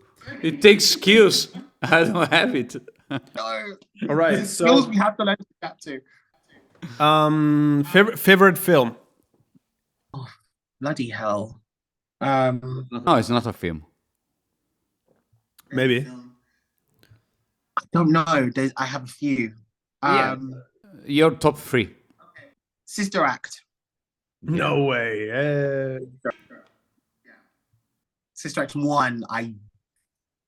Speaker 1: It takes skills. I don't have it.
Speaker 3: No.
Speaker 2: All right.
Speaker 3: The skills we have to learn to adapt to.
Speaker 2: Favorite film?
Speaker 3: Bloody hell.
Speaker 1: No, it's not a film.
Speaker 2: Maybe.
Speaker 3: I don't know. I have a few.
Speaker 1: Your top 3.
Speaker 3: Sister Act.
Speaker 2: No way.
Speaker 3: Sister Act 1, I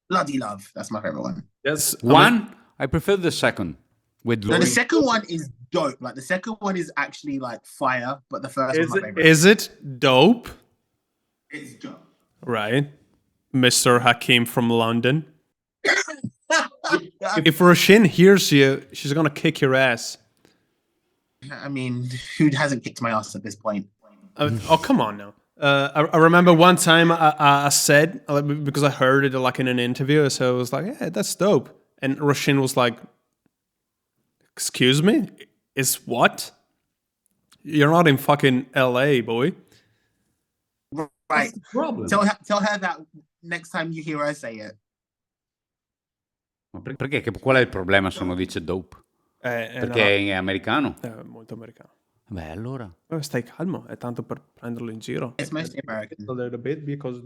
Speaker 3: bloody love. That's my favorite one.
Speaker 2: Yes.
Speaker 1: One, I prefer the second with
Speaker 3: No,
Speaker 1: Laurie.
Speaker 3: the second one is dope. Like the second one is actually like fire, but the first one's my favorite.
Speaker 2: Is it dope?
Speaker 3: It's dope.
Speaker 2: Right. Mr. Hakeem from London. If Roshin hears you, she's gonna kick your ass.
Speaker 3: I mean, who hasn't kicked my ass at this point?
Speaker 2: Oh, come on now. I remember one time I said, because I heard it like in an interview, so I was like, yeah, that's dope. And Roshin was like, excuse me? Is what? You're not in fucking LA, boy.
Speaker 3: Right.
Speaker 4: Problem.
Speaker 3: Tell her that next time you hear her say it.
Speaker 1: Ma perché? Qual è il problema se uno dice dope? Perché è americano?
Speaker 2: È molto americano.
Speaker 1: Beh, allora.
Speaker 2: Stai calmo, è tanto per prenderlo in giro.
Speaker 3: It's mostly American.
Speaker 2: A little bit because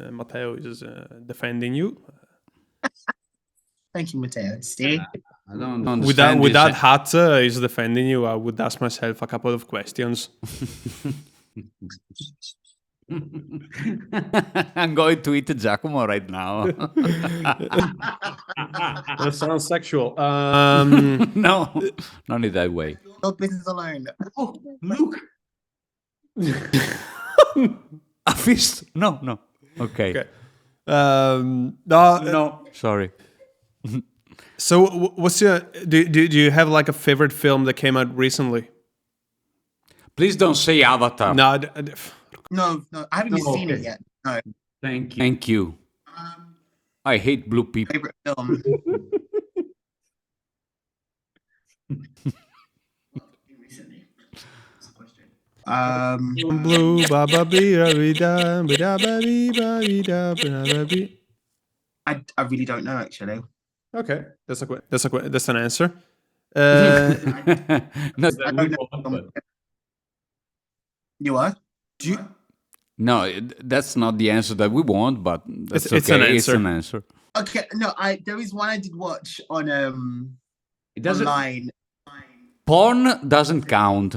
Speaker 2: Matteo is defending you.
Speaker 3: Thank you, Matteo. See?
Speaker 1: I don't
Speaker 2: With
Speaker 1: understand
Speaker 2: that
Speaker 1: this.
Speaker 2: hat is defending you, I would ask myself a couple of questions.
Speaker 1: I'm going to eat Giacomo right now.
Speaker 2: That sounds sexual.
Speaker 1: No, not in that way.
Speaker 3: No business alone.
Speaker 4: Oh, look.
Speaker 1: A fist? No. Okay.
Speaker 2: Okay. No,
Speaker 1: Sorry.
Speaker 2: So, what's your? Do you have like a favorite film that came out recently?
Speaker 1: Please don't say Avatar.
Speaker 2: No,
Speaker 3: No, I haven't even seen it
Speaker 4: okay.
Speaker 3: yet. No.
Speaker 4: Thank you.
Speaker 1: Thank you. I hate blue people.
Speaker 3: Favorite film.
Speaker 2: blue, ba ba bee da bee da bee da ba bee ba bee da ba bee.
Speaker 3: I really don't know actually.
Speaker 2: Okay, that's an answer.
Speaker 1: No,
Speaker 3: I don't know. You are?
Speaker 1: no, that's not the answer that we want, but that's
Speaker 2: It's
Speaker 1: okay.
Speaker 2: an
Speaker 1: It's
Speaker 2: answer.
Speaker 1: an answer.
Speaker 3: Okay, no, there is one I did watch on
Speaker 1: It doesn't.
Speaker 3: online.
Speaker 1: Porn doesn't count.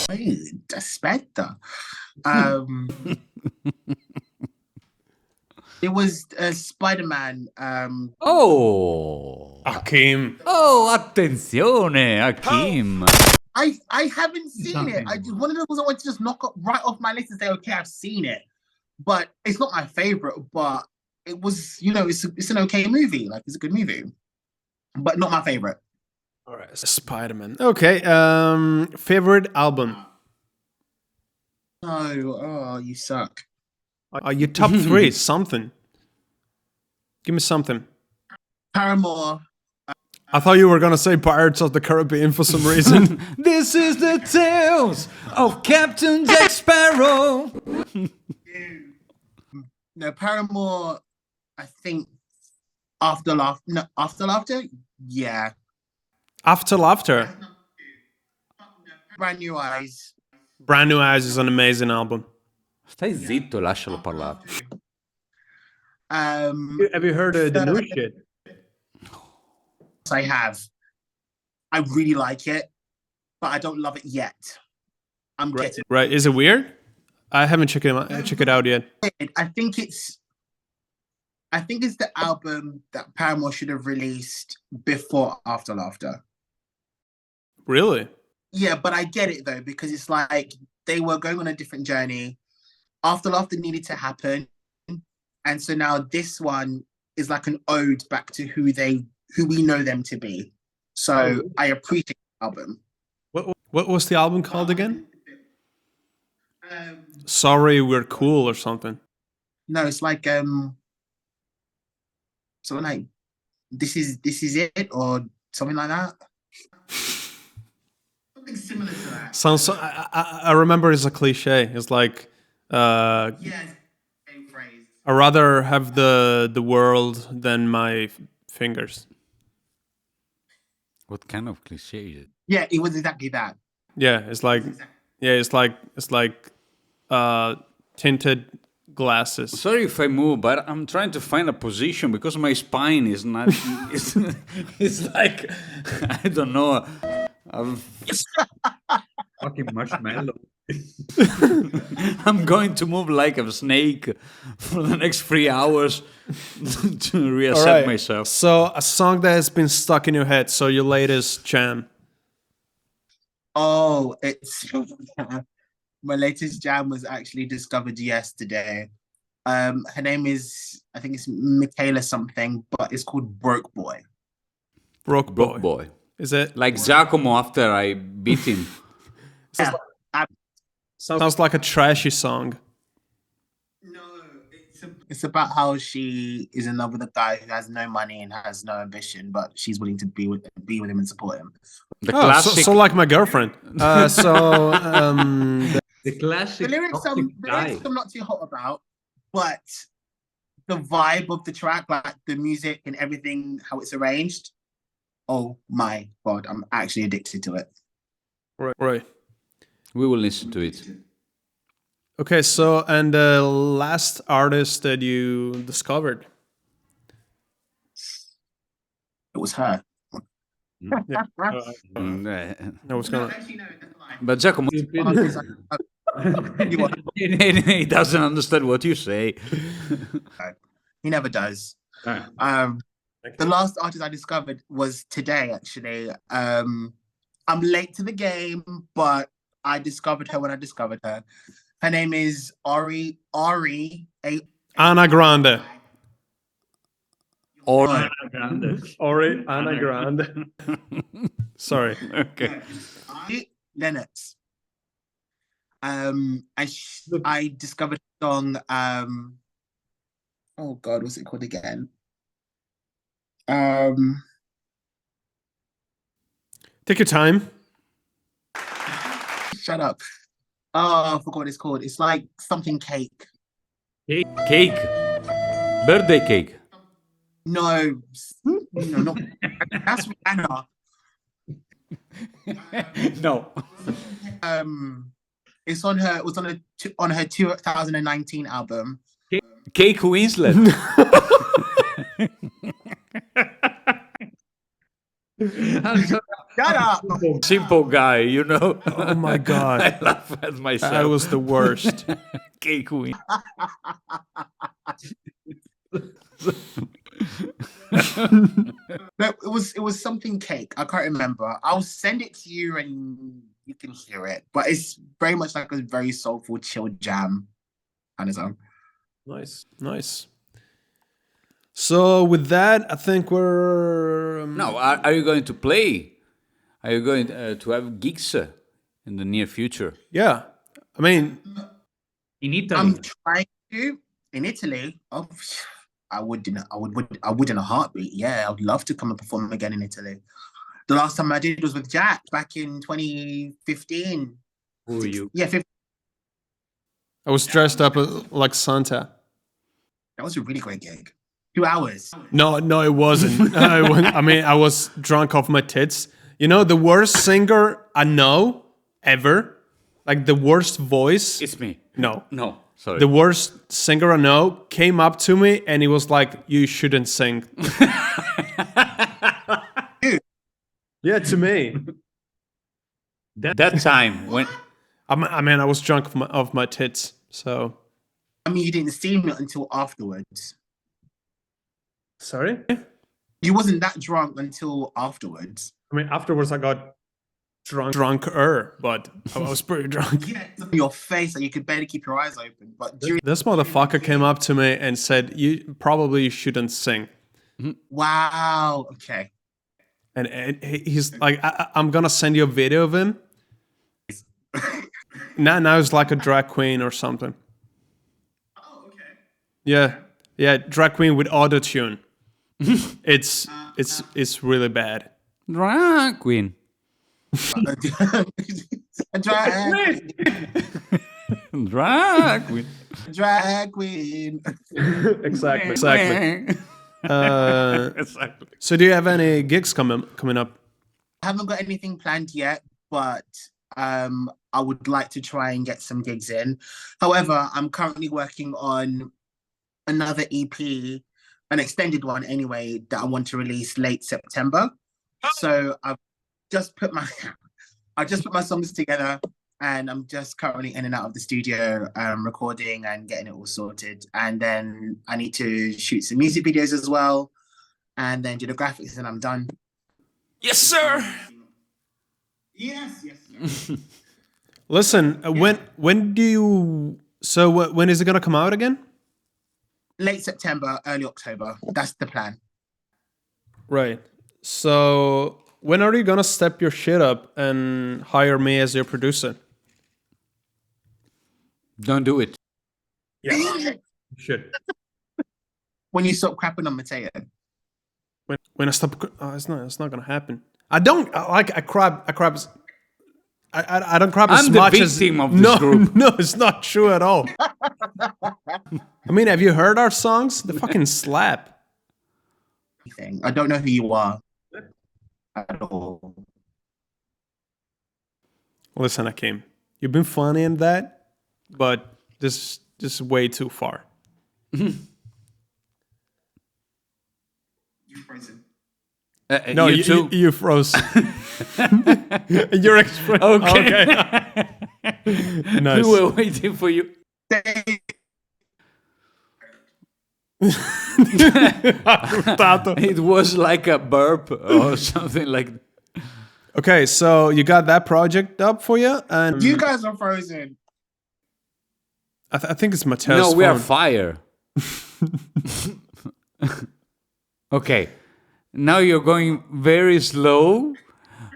Speaker 3: Aspetta. It was Spider-Man.
Speaker 1: Oh.
Speaker 2: Hakeem.
Speaker 1: Oh, attenzione, Hakeem.
Speaker 3: I haven't seen it. One of those I want to just knock up right off my list and say, okay, I've seen it, but it's not my favorite. But it was, it's an okay movie. Like, it's a good movie, but not my favorite.
Speaker 2: All right, Spider-Man. Okay. Favorite album.
Speaker 3: Oh, you suck.
Speaker 2: Your top three. Something. Give me something.
Speaker 3: Paramore.
Speaker 2: I thought you were gonna say Pirates of the Caribbean for some reason.
Speaker 1: This is the tales of Captain Jack Sparrow.
Speaker 3: No, Paramore. I think After Laughter. Yeah.
Speaker 2: After Laughter.
Speaker 3: Brand New Eyes.
Speaker 2: Brand New Eyes is an amazing album.
Speaker 1: Stai zitto, lascialo parlare.
Speaker 2: Have you heard the new shit?
Speaker 3: I have. I really like it, but I don't love it yet. I'm getting
Speaker 2: Right? Is it weird? I haven't checked it out yet.
Speaker 3: it. I think it's the album that Paramore should have released before After Laughter.
Speaker 2: Really?
Speaker 3: Yeah, but I get it though, because it's like they were going on a different journey. After Laughter needed to happen. And so now this one is like an ode back to who we know them to be. So I appreciate the album.
Speaker 2: What was the album called again? Sorry, We're Cool or something.
Speaker 3: No, it's like something like this is it or something like that. Something similar to that.
Speaker 2: Sounds. I remember it's a cliche. It's like.
Speaker 3: Yes, same phrase.
Speaker 2: I rather have the world than my fingers.
Speaker 1: What kind of cliche is it?
Speaker 3: Yeah, it was exactly that.
Speaker 2: Yeah, it's like tinted glasses.
Speaker 1: Sorry if I move, but I'm trying to find a position because my spine is not. It's like I don't know.
Speaker 4: Fucking marshmallow.
Speaker 1: I'm going to move like a snake for the next 3 hours to reassert myself.
Speaker 2: So a song that has been stuck in your head. So your latest jam.
Speaker 3: Oh, it's my latest jam was actually discovered yesterday. Her name is, I think it's Michaela something, but it's called Broke Boy.
Speaker 2: Broke
Speaker 1: Boy.
Speaker 2: Is it
Speaker 1: Like Giacomo after I beat him?
Speaker 3: Yeah.
Speaker 2: Sounds like a trashy song.
Speaker 3: No, it's about how she is in love with a guy who has no money and has no ambition, but she's willing to be with him and support him.
Speaker 1: The classic.
Speaker 2: So like my girlfriend.
Speaker 4: The classic.
Speaker 3: The lyrics
Speaker 4: toxic
Speaker 3: I'm
Speaker 4: guy.
Speaker 3: not too hot about, but the vibe of the track, like the music and everything, how it's arranged. Oh my God, I'm actually addicted to it.
Speaker 2: Right.
Speaker 1: We will listen to it.
Speaker 2: Okay, so, and the last artist that you discovered?
Speaker 3: It was her.
Speaker 2: Yeah. I was gonna.
Speaker 3: Actually, no, that's a lie.
Speaker 1: But Giacomo, he doesn't understand what you say.
Speaker 3: He never does. The last artist I discovered was today, actually. I'm late to the game, but I discovered her when I discovered her. Her name is Ari.
Speaker 2: Ana Grande.
Speaker 1: Or
Speaker 2: Ori Ana Grande. Sorry.
Speaker 1: okay.
Speaker 3: Ari Lennox. I discovered a song. Oh God, what's it called again?
Speaker 2: Take your time.
Speaker 3: Shut up. Oh, I forgot what it's called. It's like something cake.
Speaker 1: Cake. Birthday cake.
Speaker 3: No, not that's Rihanna.
Speaker 1: No.
Speaker 3: It was on her 2019 album.
Speaker 1: Cake Winslet.
Speaker 3: Shut up.
Speaker 1: Simple guy, you know.
Speaker 2: Oh my God.
Speaker 1: I laugh at myself.
Speaker 2: I was the worst.
Speaker 1: Cake Win.
Speaker 3: No, it was something cake. I can't remember. I'll send it to you and you can hear it. But it's very much like a very soulful, chill jam kind of song.
Speaker 2: Nice. So with that, I think we're.
Speaker 1: No, are you going to play? Are you going to have gigs in the near future?
Speaker 2: Yeah. I mean,
Speaker 4: In Italy.
Speaker 3: I'm trying to in Italy. Oh, I would in a heartbeat. Yeah, I would love to come and perform again in Italy. The last time I did was with Jack back in 2015.
Speaker 1: Who are you?
Speaker 3: Yeah, 15.
Speaker 2: I was dressed up like Santa.
Speaker 3: That was a really great gig. 2 hours.
Speaker 2: No, it wasn't. I mean, I was drunk off my tits. You know, the worst singer I know ever, like the worst voice.
Speaker 1: It's me.
Speaker 2: No,
Speaker 1: sorry.
Speaker 2: the worst singer I know came up to me and he was like, "You shouldn't sing." Yeah, to me.
Speaker 1: That time when
Speaker 2: I mean, I was drunk off my tits. So.
Speaker 3: I mean, you didn't see me until afterwards.
Speaker 2: Sorry.
Speaker 3: You wasn't that drunk until afterwards.
Speaker 2: I mean, afterwards I got drunker, but I was pretty drunk.
Speaker 3: Yeah, your face, and you could barely keep your eyes open. But during
Speaker 2: This motherfucker came up to me and said, "You probably shouldn't sing."
Speaker 3: wow, okay.
Speaker 2: And he's like, "I'm gonna send you a video of him." Now it's like a drag queen or something.
Speaker 3: Oh, okay.
Speaker 2: Yeah, drag queen with auto tune. It's really bad.
Speaker 1: drag queen.
Speaker 3: Drag
Speaker 1: Drag queen.
Speaker 3: drag queen.
Speaker 2: Exactly.
Speaker 1: Exactly.
Speaker 2: So do you have any gigs coming up?
Speaker 3: I haven't got anything planned yet, but I would like to try and get some gigs in. However, I'm currently working on another EP, an extended one anyway, that I want to release late September. So I've just put my songs together, and I'm just currently in and out of the studio recording and getting it all sorted. And then I need to shoot some music videos as well, and then do the graphics, and I'm done.
Speaker 1: Yes, sir.
Speaker 3: Yes.
Speaker 2: Listen, when do you? So when is it gonna come out again?
Speaker 3: Late September, early October. That's the plan.
Speaker 2: Right. So when are you gonna step your shit up and hire me as your producer?
Speaker 1: Don't do it.
Speaker 2: Yeah, should.
Speaker 3: When you stop crapping on Matteo.
Speaker 2: When I stop, it's not gonna happen. I don't like. I crap. I don't crap as
Speaker 1: I'm the
Speaker 2: much as.
Speaker 1: victim of this group.
Speaker 2: No, it's not true at all. I mean, have you heard our songs? They fucking slap.
Speaker 3: I don't know who you are at all.
Speaker 2: Listen, Hakeem, you've been funny in that, but this is way too far.
Speaker 3: You frozen.
Speaker 2: No,
Speaker 1: you too.
Speaker 2: you froze. Your expression.
Speaker 1: Okay.
Speaker 2: Nice.
Speaker 1: We were waiting for you. It was like a burp or something like.
Speaker 2: Okay, so you got that project up for you, and
Speaker 3: You guys are frozen.
Speaker 2: I think it's Matteo's
Speaker 1: No, we are
Speaker 2: phone.
Speaker 1: fire. Okay, now you're going very slow.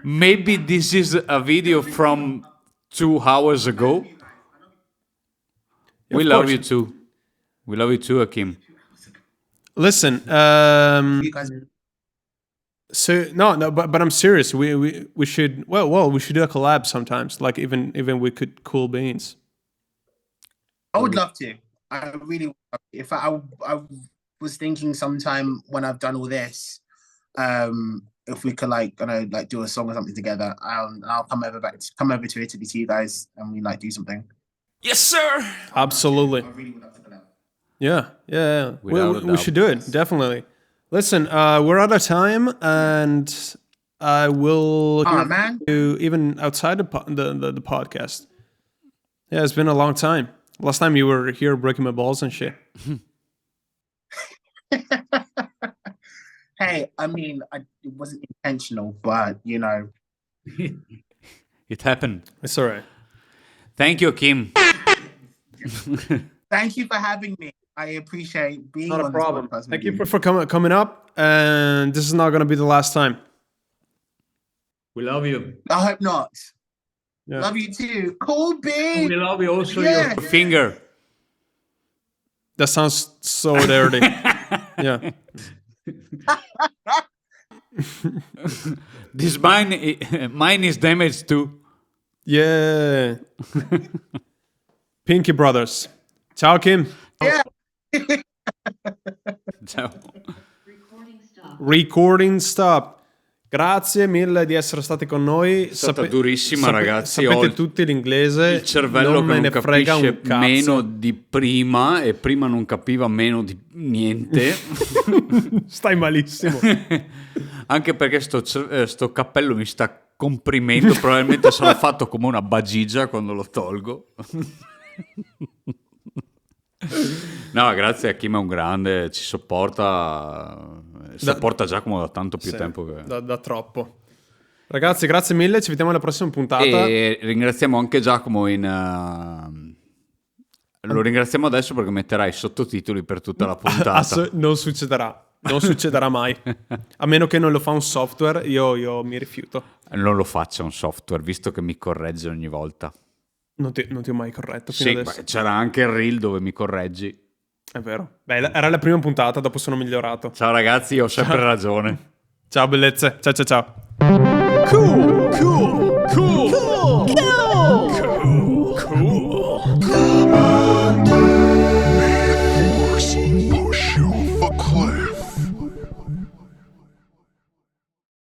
Speaker 1: Maybe this is a video from 2 hours ago. We
Speaker 2: of
Speaker 1: love
Speaker 2: course.
Speaker 1: you too. We love you too, Hakeem.
Speaker 2: Listen,
Speaker 3: You guys.
Speaker 2: so no, but I'm serious. We should we should do a collab sometimes. Like even we could Kool Beanz.
Speaker 3: I would love to. I really would love to. If I was thinking sometime when I've done all this, if we could like do a song or something together, I'll come over to Italy to you guys and we like do something.
Speaker 5: Yes, sir.
Speaker 2: Absolutely.
Speaker 3: I really would love to collab.
Speaker 2: Yeah.
Speaker 1: Without a
Speaker 2: We
Speaker 1: doubt.
Speaker 2: should do it, definitely. Listen, we're out of time, and I will
Speaker 3: Oh man.
Speaker 2: do even outside the podcast. Yeah, it's been a long time. Last time you were here breaking my balls and shit.
Speaker 3: Hey, I mean, it wasn't intentional, but you know.
Speaker 1: It happened.
Speaker 2: It's all right.
Speaker 1: Thank you, Hakeem.
Speaker 3: Thank you for having me. I appreciate being
Speaker 2: Not
Speaker 3: on
Speaker 2: a problem.
Speaker 3: this podcast.
Speaker 2: Thank
Speaker 3: with
Speaker 2: you for coming up, and this is not going to be the last time.
Speaker 4: We love you.
Speaker 3: I hope not.
Speaker 2: Yeah.
Speaker 3: Love you too. Kool Beanz.
Speaker 4: We love you also.
Speaker 3: Yeah.
Speaker 4: Your
Speaker 1: Finger.
Speaker 2: That sounds so dirty. Yeah.
Speaker 1: This mine is damaged too.
Speaker 2: Yeah. Pinky Brothers. Ciao, Kim.
Speaker 3: Yeah.
Speaker 1: Ciao.
Speaker 2: Recording stop. Grazie mille di essere stati con noi. È
Speaker 1: stata durissima, ragazzi.
Speaker 2: Sapete tutti l'inglese.
Speaker 1: Il cervello
Speaker 2: non
Speaker 1: che
Speaker 2: me
Speaker 1: non
Speaker 2: ne frega
Speaker 1: capisce
Speaker 2: un cazzo.
Speaker 1: meno di prima e prima non capiva meno di niente.
Speaker 2: Stai malissimo.
Speaker 1: Anche perché sto cappello mi sta comprimendo. Probabilmente sarà fatto come una bagigia quando lo tolgo. No, grazie a Kim, è un grande, ci sopporta Giacomo da tanto più
Speaker 2: Sì,
Speaker 1: tempo che...
Speaker 2: da troppo. Ragazzi, grazie mille, ci vediamo alla prossima puntata.
Speaker 1: E ringraziamo anche Giacomo lo ringraziamo adesso perché metterà i sottotitoli per tutta la puntata.
Speaker 2: Non succederà mai. A meno che non lo fa un software, io mi rifiuto.
Speaker 1: Non lo faccia un software, visto che mi corregge ogni volta.
Speaker 2: Non ti ho mai corretto fino
Speaker 1: Sì,
Speaker 2: adesso.
Speaker 1: ma c'era anche il reel dove mi correggi.
Speaker 2: È vero. Beh, era la prima puntata, dopo sono migliorato.
Speaker 1: Ciao ragazzi, ho sempre ragione.
Speaker 2: Ciao bellezze. Ciao.
Speaker 5: Cool.